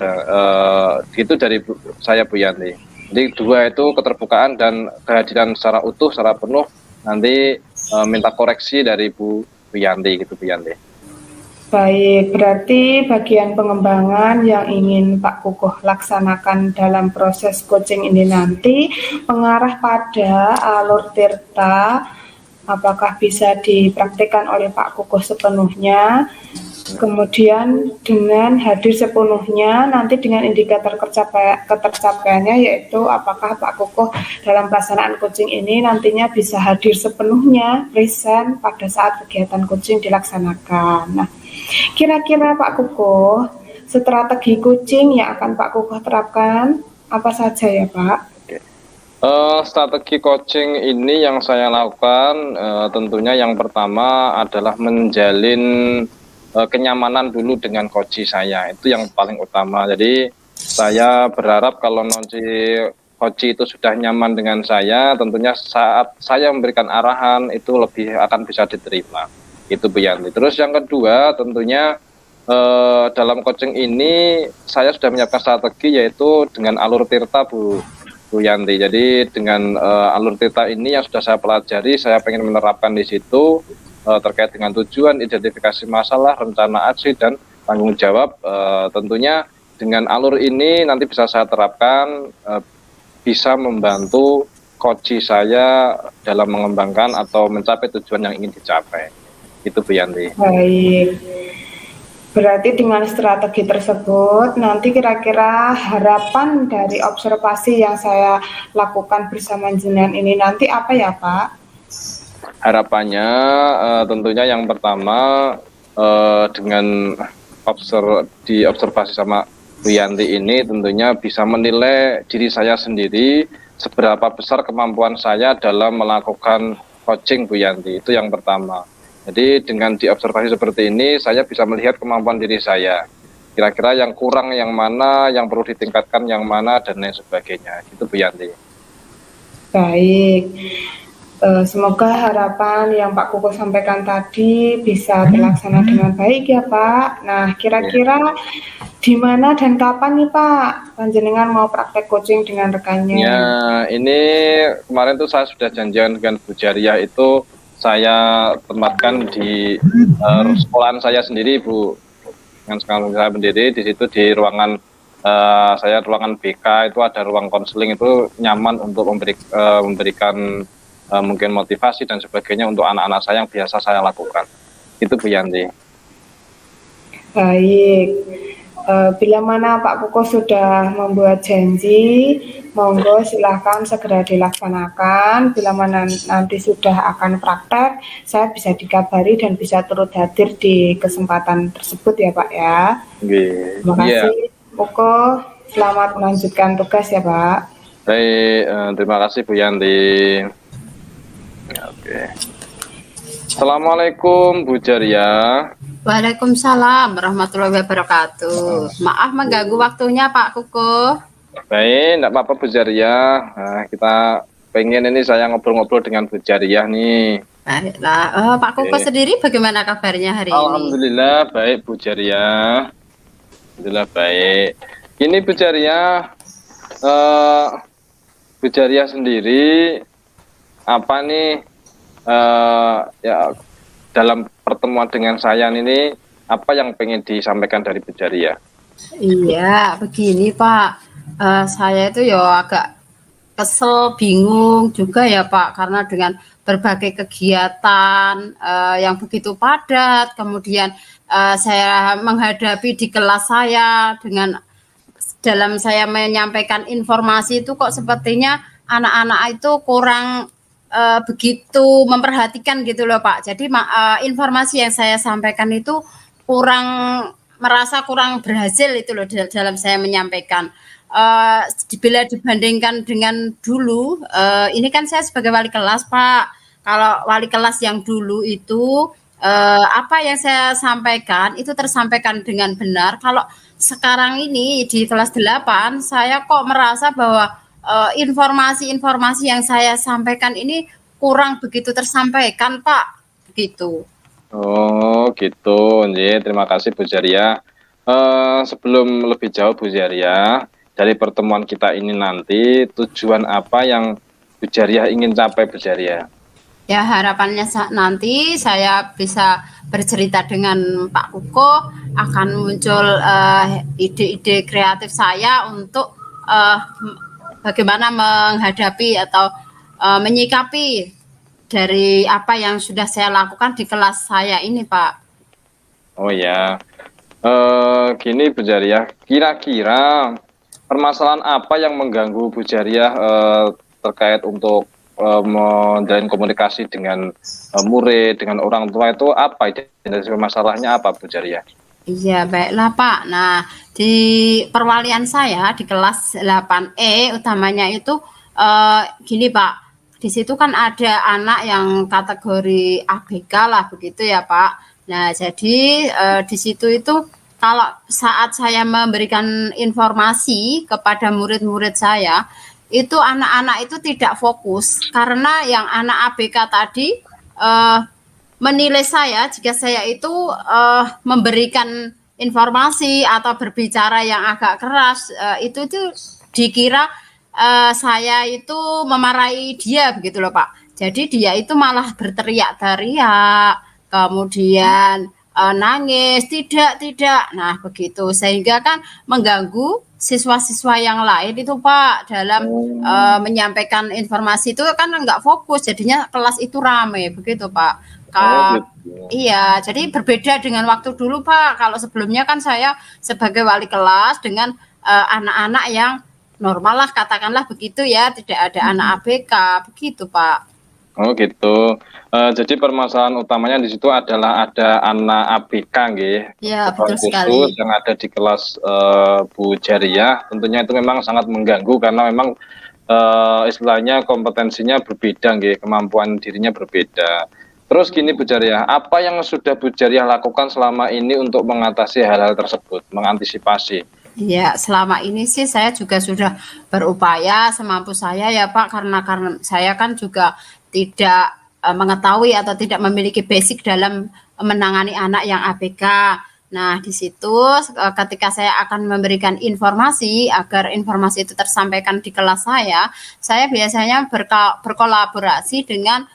itu dari saya Bu Yanti. Jadi dua itu keterbukaan dan kehadiran secara utuh, secara penuh. Nanti minta koreksi dari Bu Yanti, gitu Bu Yanti. Baik, berarti bagian pengembangan yang ingin Pak Kukuh laksanakan dalam proses coaching ini nanti mengarah pada alur tirta, apakah bisa dipraktikkan oleh Pak Kukuh sepenuhnya. Kemudian dengan hadir sepenuhnya nanti dengan indikator ketercapaiannya yaitu apakah Pak Kukuh dalam pelaksanaan coaching ini nantinya bisa hadir sepenuhnya present pada saat kegiatan coaching dilaksanakan. Nah, kira-kira Pak Kukuh strategi coaching yang akan Pak Kukuh terapkan apa saja ya Pak? Strategi coaching ini yang saya lakukan tentunya yang pertama adalah menjalin kenyamanan dulu dengan coach saya, itu yang paling utama. Jadi saya berharap kalau nanti coach itu sudah nyaman dengan saya, tentunya saat saya memberikan arahan itu lebih akan bisa diterima. Itu Bu Yanti. Terus yang kedua tentunya dalam coaching ini saya sudah menyiapkan strategi yaitu dengan alur tirta Bu Yanti. Jadi dengan alur tirta ini yang sudah saya pelajari, saya ingin menerapkan di situ terkait dengan tujuan, identifikasi masalah, rencana aksi, dan tanggung jawab. Tentunya dengan alur ini nanti bisa saya terapkan, bisa membantu coach saya dalam mengembangkan atau mencapai tujuan yang ingin dicapai. Itu Bu Yanti. Baik, berarti dengan strategi tersebut nanti kira-kira harapan dari observasi yang saya lakukan bersama jenengan ini nanti apa ya Pak? Harapannya tentunya yang pertama dengan diobservasi sama Bu Yanti ini tentunya bisa menilai diri saya sendiri seberapa besar kemampuan saya dalam melakukan coaching Bu Yanti. Itu yang pertama. Jadi dengan diobservasi seperti ini saya bisa melihat kemampuan diri saya. Kira-kira yang kurang yang mana, yang perlu ditingkatkan yang mana, dan lain sebagainya. Itu Bu Yanti. Baik. Semoga harapan yang Pak Kukuh sampaikan tadi bisa terlaksana dengan baik ya Pak. Nah, kira-kira di mana dan kapan nih Pak panjenengan mau praktek coaching dengan rekannya? Ya, ini kemarin tuh saya sudah janjian dengan Bu Jariah itu saya tempatkan di sekolahan saya sendiri Bu. Dengan sekolah saya sendiri di situ di ruangan saya ruangan BK itu ada ruang konseling itu nyaman untuk memberikan mungkin motivasi dan sebagainya untuk anak-anak saya yang biasa saya lakukan. Itu Bu Yanti. Baik. Bila mana Pak Kuko sudah membuat janji, monggo silahkan segera dilaksanakan. Bila mana nanti sudah akan praktek, saya bisa dikabari dan bisa turut hadir di kesempatan tersebut ya Pak ya. Terima Iya. kasih Kuko, selamat melanjutkan tugas ya Pak. Baik, terima kasih Bu Yanti. Oke. Assalamualaikum Bu Jaria. Waalaikumsalam warahmatullahi wabarakatuh. Maaf mengganggu waktunya Pak Kuko. Baik, enggak apa-apa Bu Jaria. Nah, kita pengen ini saya ngobrol-ngobrol dengan Bu Jaria nih. Baiklah, Pak Kuko sendiri bagaimana kabarnya hari ini? Alhamdulillah baik Bu Jaria. Alhamdulillah baik. Ini Bu Jaria, Bu Jaria sendiri apa nih ya dalam pertemuan dengan saya ini apa yang pengen disampaikan dari Bu Jaria? Iya, begini Pak, saya itu ya agak kesel, bingung juga ya Pak, karena dengan berbagai kegiatan yang begitu padat, kemudian saya menghadapi di kelas saya dengan dalam saya menyampaikan informasi itu kok sepertinya anak-anak itu kurang begitu memperhatikan gitu loh Pak. Jadi informasi yang saya sampaikan itu merasa kurang berhasil itu loh dalam saya menyampaikan. Bila dibandingkan dengan dulu, ini kan saya sebagai wali kelas Pak. Kalau wali kelas yang dulu itu apa yang saya sampaikan itu tersampaikan dengan benar. Kalau sekarang ini di kelas 8 saya kok merasa bahwa informasi-informasi yang saya sampaikan ini kurang begitu tersampaikan Pak, begitu. Oh gitu, terima kasih Bu Jaria. Sebelum lebih jauh Bu Jaria, dari pertemuan kita ini nanti tujuan apa yang Bu Jaria ingin capai Bu Jaria? Ya harapannya nanti saya bisa bercerita dengan Pak Kuko, akan muncul ide-ide kreatif saya untuk bagaimana menghadapi atau menyikapi dari apa yang sudah saya lakukan di kelas saya ini Pak. Oh ya, gini Bu Jaria, kira-kira permasalahan apa yang mengganggu Bu Jaria terkait untuk menjalin komunikasi dengan murid, dengan orang tua itu apa? Identitas masalahnya apa Bu Jaria? Iya, baiklah Pak. Nah, di perwalian saya di kelas 8E utamanya itu gini Pak, di situ kan ada anak yang kategori ABK lah begitu ya Pak. Nah, jadi di situ itu kalau saat saya memberikan informasi kepada murid-murid saya, itu anak-anak itu tidak fokus karena yang anak ABK tadi menilai saya jika saya itu memberikan informasi atau berbicara yang agak keras, itu dikira saya itu memarahi dia begitu loh Pak. Jadi dia itu malah berteriak-teriak, kemudian nangis, tidak. Nah begitu, sehingga kan mengganggu siswa-siswa yang lain itu Pak dalam menyampaikan informasi itu kan nggak fokus, jadinya kelas itu ramai begitu Pak. Gitu. Iya, jadi berbeda dengan waktu dulu Pak. Kalau sebelumnya kan saya sebagai wali kelas dengan anak-anak yang normal lah katakanlah begitu ya, tidak ada anak ABK begitu Pak. Oh gitu. Jadi permasalahan utamanya di situ adalah ada anak ABK nggih. Ya, betul sekali. Yang ada di kelas Bu Jaria, tentunya itu memang sangat mengganggu karena memang istilahnya kompetensinya berbeda nggih, kemampuan dirinya berbeda. Terus gini Bu Jaria, apa yang sudah Bu Jaria lakukan selama ini untuk mengatasi hal-hal tersebut, mengantisipasi? Ya, selama ini sih saya juga sudah berupaya semampu saya ya Pak, karena saya kan juga tidak mengetahui atau tidak memiliki basic dalam menangani anak yang ABK. Nah, di situ ketika saya akan memberikan informasi agar informasi itu tersampaikan di kelas saya biasanya berkolaborasi dengan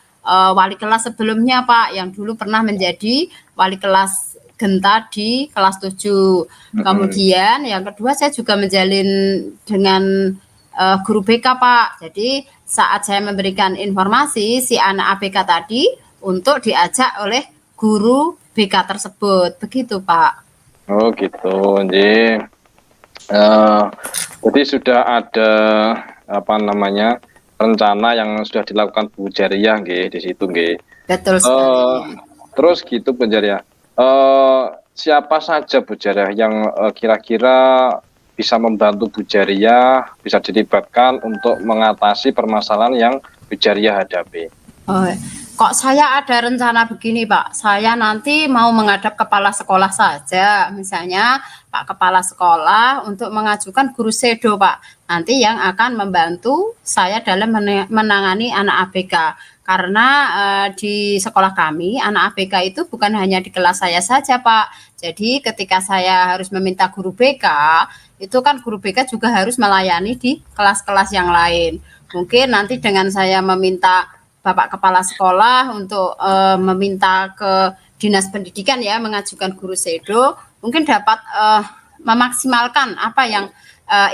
wali kelas sebelumnya Pak, yang dulu pernah menjadi wali kelas Genta di kelas 7. Kemudian yang kedua saya juga menjalin dengan guru BK Pak. Jadi saat saya memberikan informasi si anak ABK tadi untuk diajak oleh guru BK tersebut. Begitu, Pak. Oh gitu, nggih. Jadi sudah ada apa namanya rencana yang sudah dilakukan Bu Jariah nggih di situ nggih. Betul sekali. Terus gitu Bu Jariah. Siapa saja Bu Jariah yang kira-kira bisa membantu Bu Jariah, bisa dilibatkan untuk mengatasi permasalahan yang Bu Jariah hadapi? Oh, kok saya ada rencana begini, Pak. Saya nanti mau menghadap kepala sekolah saja. Misalnya Pak Kepala Sekolah untuk mengajukan guru sedo, Pak. Nanti yang akan membantu saya dalam menangani anak ABK. Karena di sekolah kami, anak ABK itu bukan hanya di kelas saya saja, Pak. Jadi ketika saya harus meminta guru BK, itu kan guru BK juga harus melayani di kelas-kelas yang lain. Mungkin nanti dengan saya meminta Bapak Kepala Sekolah untuk meminta ke Dinas Pendidikan ya mengajukan guru sedo, mungkin dapat memaksimalkan apa yang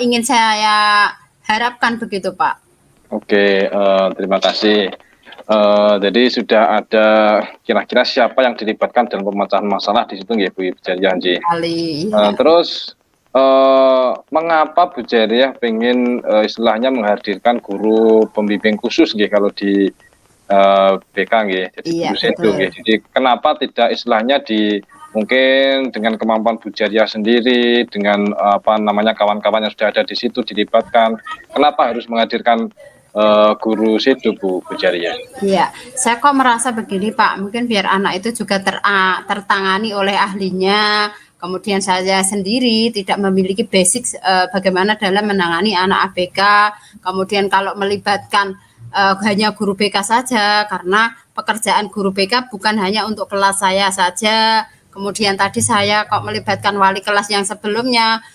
ingin saya harapkan begitu, Pak. Oke, terima kasih. Jadi sudah ada kira-kira siapa yang dilibatkan dalam pemecahan masalah di situ nggih Bu Jariah nggih. Terus mengapa Bu Jariah pengen istilahnya menghadirkan guru pembimbing khusus nggih kalau di BK nggih, jadi guru sedo nggih. Jadi kenapa tidak istilahnya mungkin dengan kemampuan Bu Jariah sendiri, dengan apa namanya kawan-kawan yang sudah ada di situ dilibatkan, kenapa harus menghadirkan guru sedo Bu Jariah? Iya, saya kok merasa begini Pak, mungkin biar anak itu juga tertangani oleh ahlinya. Kemudian saya sendiri tidak memiliki basic bagaimana dalam menangani anak ABK. Kemudian kalau melibatkan hanya guru BK saja, karena pekerjaan guru BK bukan hanya untuk kelas saya saja. Kemudian tadi saya kok melibatkan wali kelas yang sebelumnya.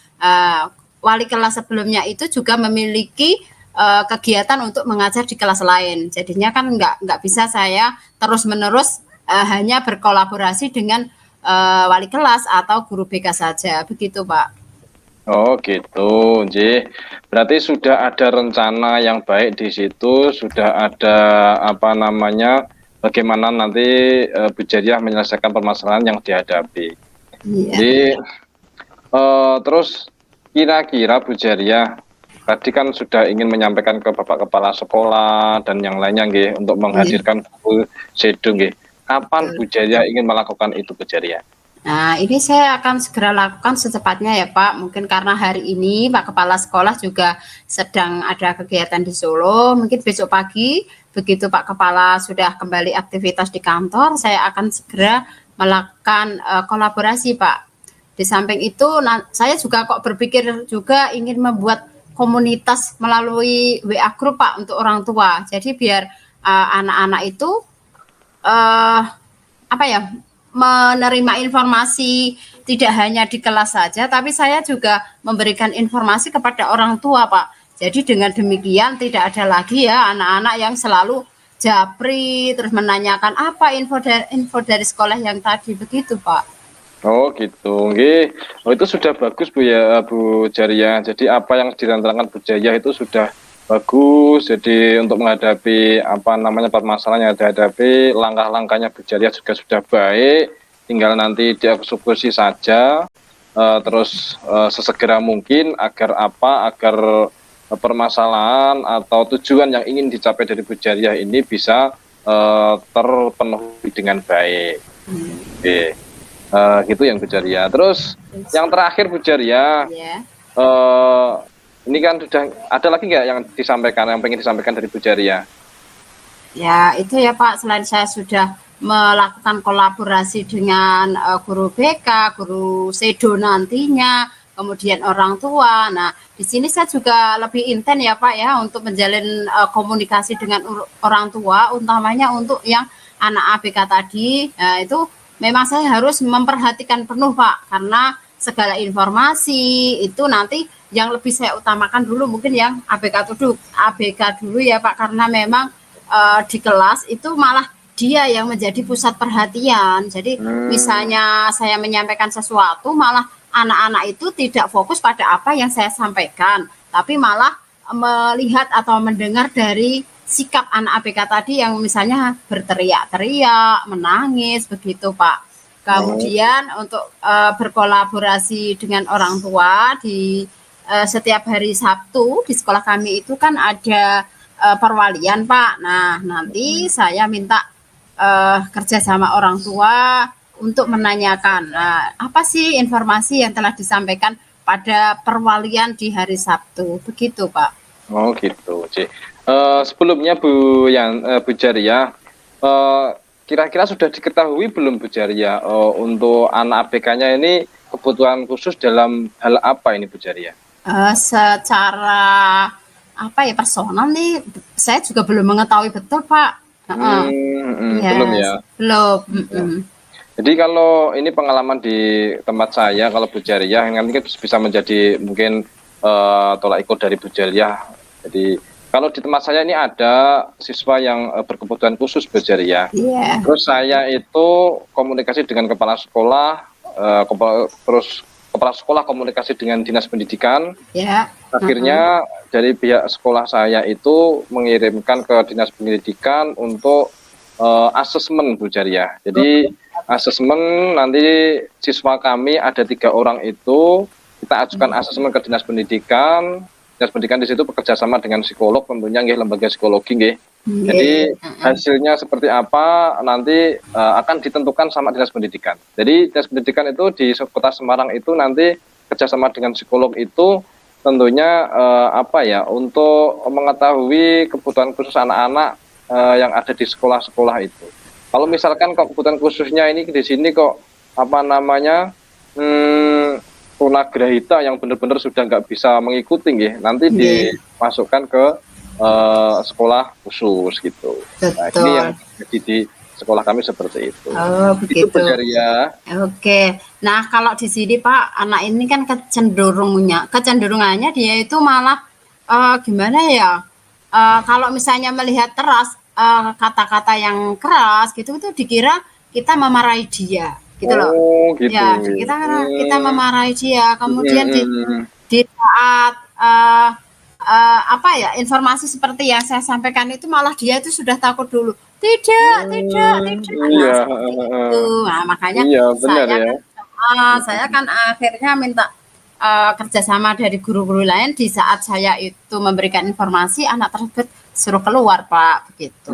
Wali kelas sebelumnya itu juga memiliki kegiatan untuk mengajar di kelas lain. Jadinya kan nggak bisa saya terus-menerus hanya berkolaborasi dengan wali kelas atau guru BK saja. Begitu, Pak. Oh gitu, Nji. Berarti sudah ada rencana yang baik di situ, sudah ada apa namanya, bagaimana nanti Bu Jariah menyelesaikan permasalahan yang dihadapi. Jadi terus kira-kira Bu Jariah tadi kan sudah ingin menyampaikan ke Bapak Kepala Sekolah dan yang lainnya nggih untuk menghadirkan guru sedo nggih. Kapan Bu Jariah ingin melakukan itu Bu Jariah? Nah, ini saya akan segera lakukan secepatnya ya Pak. Mungkin karena hari ini Pak Kepala Sekolah juga sedang ada kegiatan di Solo. Mungkin besok pagi, begitu Pak Kepala sudah kembali aktivitas di kantor, saya akan segera melakukan kolaborasi Pak. Di samping itu, saya juga kok berpikir juga ingin membuat komunitas melalui WA Group Pak untuk orang tua. Jadi biar anak-anak itu apa ya, menerima informasi tidak hanya di kelas saja, tapi saya juga memberikan informasi kepada orang tua, Pak. Jadi dengan demikian tidak ada lagi ya anak-anak yang selalu japri terus menanyakan apa info dari sekolah yang tadi, begitu, Pak. Oh gitu, nggih. Oh itu sudah bagus Bu ya Bu Jariah. Jadi apa yang direncanakan Bu Jariah itu sudah bagus. Jadi untuk menghadapi apa namanya permasalahan yang dihadapi, langkah-langkahnya Bu Jariah juga sudah baik. Tinggal nanti dieksekusi saja. Terus sesegera mungkin agar permasalahan atau tujuan yang ingin dicapai dari Bu Jariah ini bisa terpenuhi dengan baik. Oke. Gitu yang Bu Jariah. Terus yang terakhir Bu Jariah, ini kan sudah ada lagi nggak yang pengen disampaikan dari Bu Jariah? Ya itu ya Pak, selain saya sudah melakukan kolaborasi dengan guru BK, guru sedo nantinya, kemudian orang tua. Nah di sini saya juga lebih intens ya Pak ya untuk menjalin komunikasi dengan orang tua, utamanya untuk yang anak ABK tadi. Itu memang saya harus memperhatikan penuh Pak, karena segala informasi itu nanti yang lebih saya utamakan dulu mungkin yang ABK dulu ya Pak, karena memang di kelas itu malah dia yang menjadi pusat perhatian. Jadi misalnya saya menyampaikan sesuatu, malah anak-anak itu tidak fokus pada apa yang saya sampaikan, tapi malah melihat atau mendengar dari sikap anak ABK tadi yang misalnya berteriak-teriak, menangis, begitu Pak. Kemudian untuk berkolaborasi dengan orang tua di setiap hari Sabtu di sekolah kami itu kan ada perwalian, Pak. Nah, nanti saya minta kerja sama orang tua untuk menanyakan apa sih informasi yang telah disampaikan pada perwalian di hari Sabtu. Begitu, Pak. Oh gitu, Ci. Sebelumnya Bu Jaria, kira-kira sudah diketahui belum Bu Jaria untuk anak ABK-nya ini kebutuhan khusus dalam hal apa ini Bu Jaria? Secara apa ya personal nih, saya juga belum mengetahui betul, Pak. Belum ya. Belum. Jadi kalau ini pengalaman di tempat saya, kalau Bu Jaria nanti bisa menjadi mungkin tolak ukur dari Bu Jaria. Jadi kalau di tempat saya ini ada siswa yang berkebutuhan khusus Bu Jaria. Yeah. Terus saya itu komunikasi dengan kepala sekolah, terus kepala sekolah komunikasi dengan dinas pendidikan. Yeah. Akhirnya dari pihak sekolah saya itu mengirimkan ke dinas pendidikan untuk asesmen Bu Jaria. Jadi asesmen nanti siswa kami ada 3 orang itu kita ajukan asesmen ke dinas pendidikan. Dinas pendidikan di situ bekerjasama dengan psikolog, tentunya nggih lembaga psikologi nggih. Jadi hasilnya seperti apa nanti akan ditentukan sama dinas pendidikan. Jadi dinas pendidikan itu di Kota Semarang itu nanti kerjasama dengan psikolog itu tentunya untuk mengetahui kebutuhan khusus anak-anak yang ada di sekolah-sekolah itu. Kalau misalkan kok kebutuhan khususnya ini di sini kok tunagrahita yang benar-benar sudah nggak bisa mengikuti nanti dimasukkan ke sekolah khusus gitu. Nah, ini yang jadi di sekolah kami seperti itu. Oh, begitu. Itu ya. Oke. Nah, kalau di sini Pak, anak ini kan kecenderungannya dia itu malah gimana ya? Kalau misalnya melihat keras kata-kata yang keras gitu itu dikira kita memarahi dia gitu loh. Gitu. Ya, kita memarahi dia. Kemudian di saat informasi seperti yang saya sampaikan itu malah dia itu sudah takut dulu. Tidak. Nah, makanya saya kan akhirnya minta kerjasama dari guru-guru lain di saat saya itu memberikan informasi anak tersebut suruh keluar Pak begitu.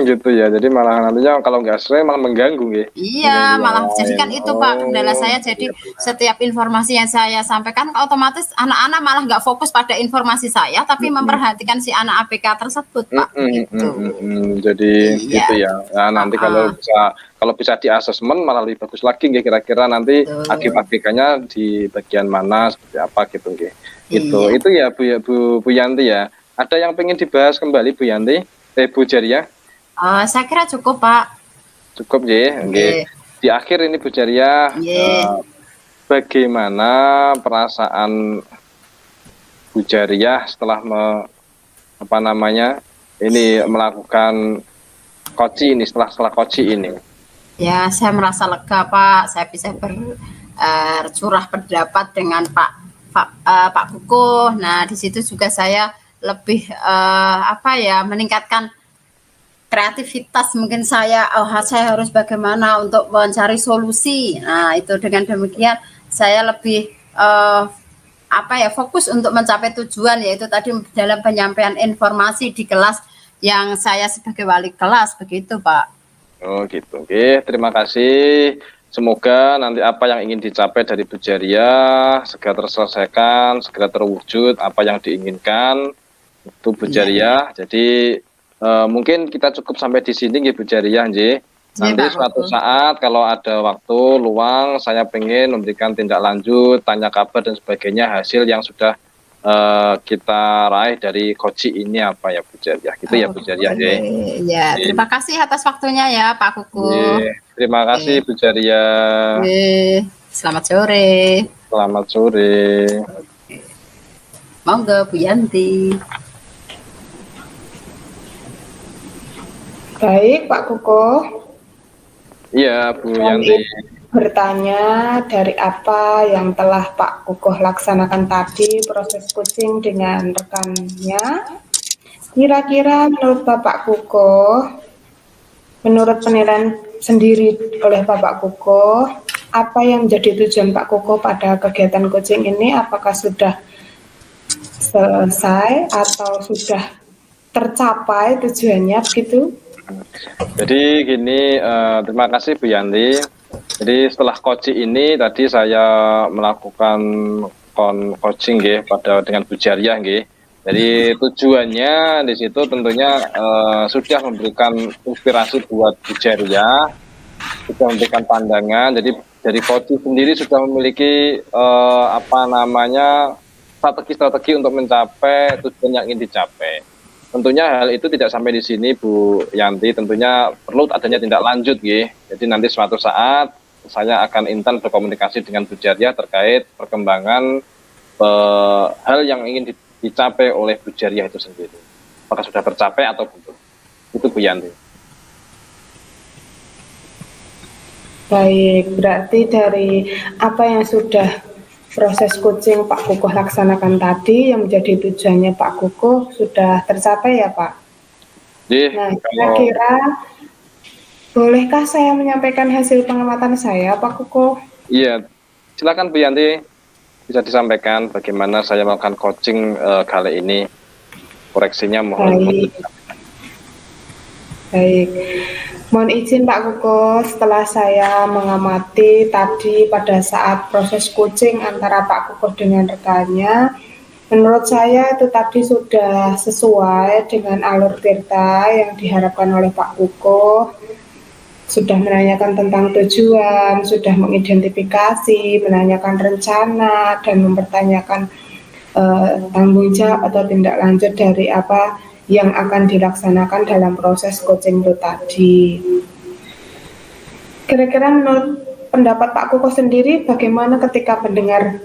Gitu ya. Jadi malah nantinya kalau nggak sering malah mengganggu gitu. Iya, malah jadikan itu Pak kendala saya. Jadi setiap informasi yang saya sampaikan otomatis anak-anak malah nggak fokus pada informasi saya, tapi memperhatikan si anak ABK tersebut Pak. Gitu. Jadi gitu ya. Nah, nanti kalau bisa di asesmen malah lebih bagus lagi kira-kira nanti ABK-nya di bagian mana seperti apa gitu nggih. Itu ya Bu Yanti ya. Ada yang pengen dibahas kembali Bu Yanti? Bu Jaria? Saya kira cukup Pak. Cukup ya. Di akhir ini Bu Jaria, bagaimana perasaan Bu Jaria setelah melakukan koci ini setelah koci ini? Ya, saya merasa lega Pak. Saya bisa bercurah pendapat dengan Pak Kukuh. Nah, di situ juga saya lebih meningkatkan kreativitas mungkin saya harus bagaimana untuk mencari solusi. Nah, itu dengan demikian saya lebih fokus untuk mencapai tujuan, yaitu tadi dalam penyampaian informasi di kelas yang saya sebagai wali kelas begitu Pak. Oh gitu. Oke, terima kasih. Semoga nanti apa yang ingin dicapai dari Bu Jaria segera terselesaikan, segera terwujud apa yang diinginkan itu Bu Jaria. Jadi mungkin kita cukup sampai di sini Bu Jaria nggih. Nanti suatu saat kalau ada waktu luang saya pengen memberikan tindak lanjut, tanya kabar dan sebagainya hasil yang sudah kita raih dari koci ini apa ya Bu Jaria. Gitu ya Bu Jaria nggih. Ya, terima kasih atas waktunya ya Pak Kukuh. Terima kasih Bu Jaria. Selamat sore. Selamat sore. Monggo Bu Yanti. Baik, Pak Kukuh. Iya, Bu Yanti. Bertanya dari apa yang telah Pak Kukuh laksanakan tadi, proses coaching dengan rekannya. Kira-kira menurut Bapak Kukuh, menurut penilaian sendiri oleh Bapak Kuko. Apa yang menjadi tujuan Pak Kuko pada kegiatan coaching ini? Apakah sudah selesai atau sudah tercapai tujuannya begitu? Jadi gini, terima kasih Bu Yanti. Jadi setelah coaching ini tadi saya melakukan coaching dengan Bu Jariah Jadi tujuannya di situ tentunya sudah memberikan inspirasi buat Bu Jariah, sudah memberikan pandangan. Jadi dari coaching sendiri sudah memiliki strategi-strategi untuk mencapai tujuan yang ingin dicapai. Tentunya hal itu tidak sampai di sini Bu Yanti, tentunya perlu adanya tindak lanjut Jadi nanti suatu saat saya akan intens berkomunikasi dengan Bu Jariah terkait perkembangan hal yang ingin dicapai oleh Bu Jariah itu sendiri. Apakah sudah tercapai atau belum? Itu Bu Yanti. Baik, berarti dari apa yang sudah proses coaching Pak Kukuh laksanakan tadi yang menjadi tujuannya Pak Kukuh sudah tercapai ya Pak? Nah, kira-kira bolehkah saya menyampaikan hasil pengamatan saya Pak Kukuh? Iya, silakan Bu Yanti, bisa disampaikan bagaimana saya melakukan coaching kali ini. Koreksinya mohon. Baik. Mohon izin Pak Kuko, setelah saya mengamati tadi pada saat proses coaching antara Pak Kuko dengan rekannya, menurut saya itu tadi sudah sesuai dengan alur tirta yang diharapkan oleh Pak Kuko. Sudah menanyakan tentang tujuan, sudah mengidentifikasi, menanyakan rencana, dan mempertanyakan tanggung jawab atau tindak lanjut dari apa yang akan dilaksanakan dalam proses coaching itu tadi. Kira-kira menurut pendapat Pak Kuko sendiri bagaimana ketika mendengar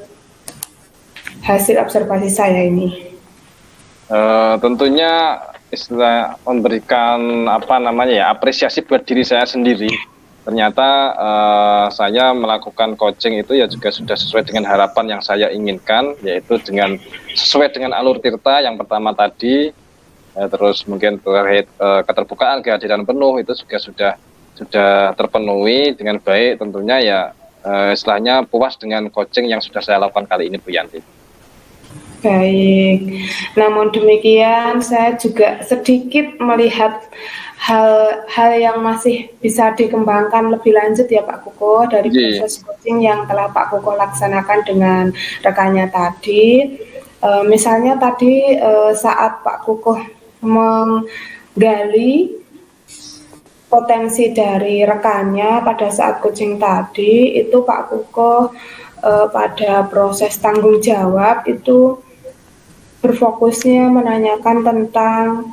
hasil observasi saya ini? Tentunya istilah memberikan apresiasi buat diri saya sendiri. Ternyata saya melakukan coaching itu ya juga sudah sesuai dengan harapan yang saya inginkan, yaitu sesuai dengan alur tirta yang pertama tadi. Terus mungkin terkait keterbukaan, kehadiran penuh itu juga sudah terpenuhi dengan baik. Tentunya ya istilahnya puas dengan coaching yang sudah saya lakukan kali ini Bu Yanti. Baik, namun demikian saya juga sedikit melihat hal yang masih bisa dikembangkan lebih lanjut ya Pak Kuko dari proses coaching yang telah Pak Kuko laksanakan dengan rekannya tadi. Misalnya tadi saat Pak Kuko menggali potensi dari rekannya pada saat coaching tadi, itu Pak Kuko pada proses tanggung jawab itu berfokusnya menanyakan tentang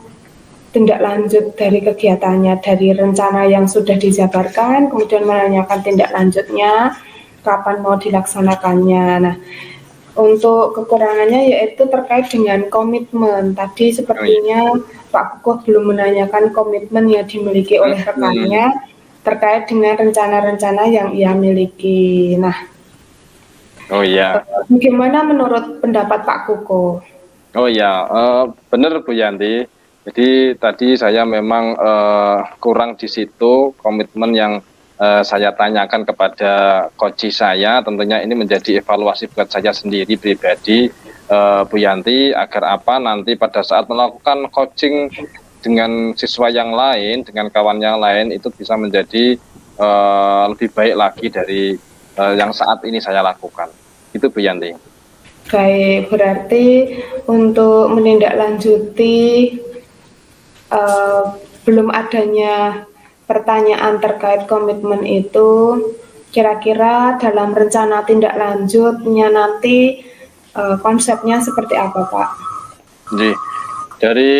tindak lanjut dari kegiatannya, dari rencana yang sudah dijabarkan, kemudian menanyakan tindak lanjutnya, kapan mau dilaksanakannya. Nah, untuk kekurangannya yaitu terkait dengan komitmen. Tadi sepertinya Pak Kukuh belum menanyakan komitmen yang dimiliki oleh rekannya terkait dengan rencana-rencana yang ia miliki. Nah, bagaimana menurut pendapat Pak Kukuh? Benar Bu Yanti. Jadi tadi saya memang kurang di situ komitmen yang saya tanyakan kepada coach saya. Tentunya ini menjadi evaluasi buat saya sendiri pribadi Bu Yanti, agar nanti pada saat melakukan coaching dengan siswa yang lain, dengan kawan yang lain itu bisa menjadi lebih baik lagi dari yang saat ini saya lakukan. Itu Bu Yanti. Baik, berarti untuk menindaklanjuti belum adanya pertanyaan terkait komitmen itu, kira-kira dalam rencana tindak lanjutnya nanti konsepnya seperti apa Pak? Jadi, dari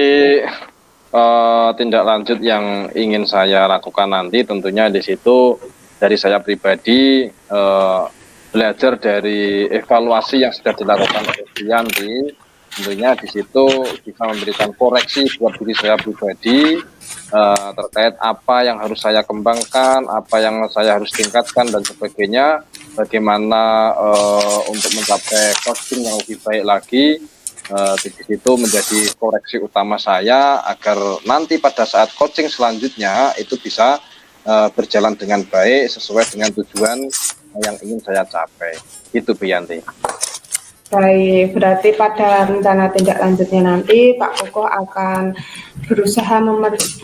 tindak lanjut yang ingin saya lakukan nanti tentunya di situ dari saya pribadi belajar dari evaluasi yang sudah dilakukan oleh Bu Yanti. Tentunya di situ bisa memberikan koreksi buat diri saya pribadi terkait apa yang harus saya kembangkan, apa yang saya harus tingkatkan dan sebagainya. Bagaimana untuk mencapai coaching yang lebih baik lagi. Di situ menjadi koreksi utama saya agar nanti pada saat coaching selanjutnya itu bisa berjalan dengan baik sesuai dengan tujuan yang ingin saya capai. Itu Bu Yanti. Baik, berarti pada rencana tindak lanjutnya nanti Pak Koko akan berusaha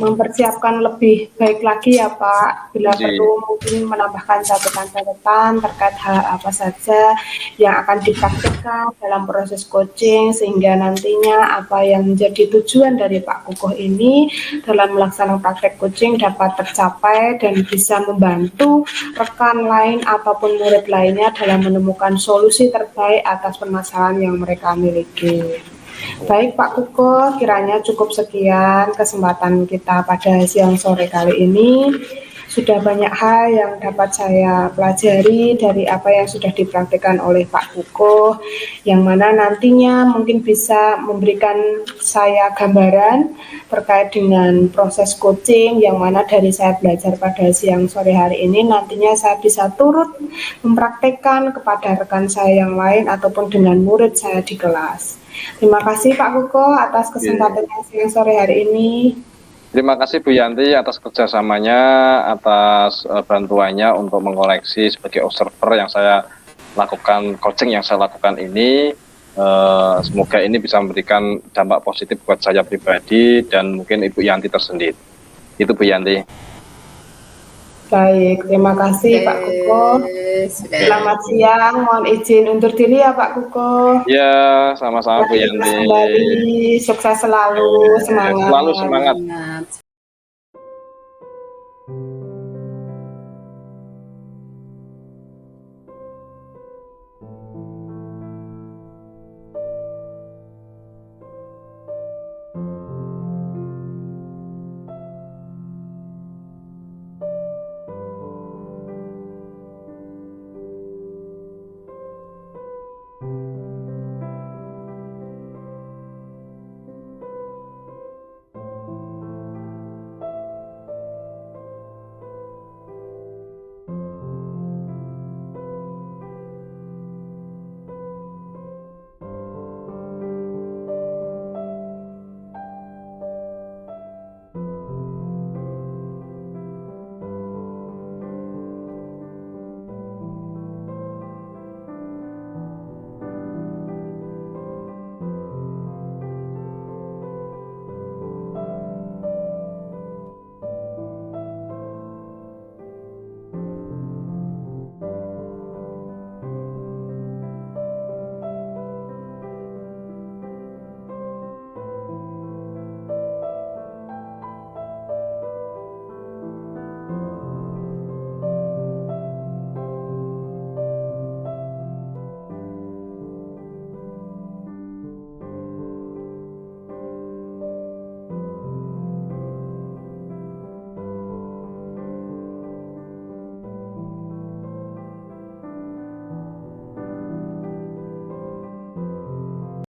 mempersiapkan lebih baik lagi ya Pak. Bila perlu mungkin menambahkan catatan-catatan terkait hal apa saja yang akan dipraktikkan dalam proses coaching sehingga nantinya apa yang menjadi tujuan dari Pak Koko ini dalam melaksanakan praktek coaching dapat tercapai dan bisa membantu rekan lain ataupun murid lainnya dalam menemukan solusi terbaik atas permasalahan yang mereka miliki. Baik Pak Kuko, kiranya cukup sekian kesempatan kita pada siang sore kali ini. Sudah banyak hal yang dapat saya pelajari dari apa yang sudah dipraktikkan oleh Pak Kuko, yang mana nantinya mungkin bisa memberikan saya gambaran terkait dengan proses coaching, yang mana dari saya belajar pada siang sore hari ini, nantinya saya bisa turut mempraktikkan kepada rekan saya yang lain ataupun dengan murid saya di kelas. Terima kasih Pak Kuko atas kesempatannya siang sore hari ini. Terima kasih Bu Yanti atas kerjasamanya, atas bantuannya untuk mengoleksi sebagai observer yang saya lakukan, coaching yang saya lakukan ini. Semoga ini bisa memberikan dampak positif buat saya pribadi dan mungkin Ibu Yanti tersendiri. Itu Bu Yanti. Baik, terima kasih Pak Kuko. Selamat siang, mohon izin undur diri ya Pak Kuko. Ya, sama-sama Bu Yanti. Kembali, sukses selalu, semangat. Selalu semangat.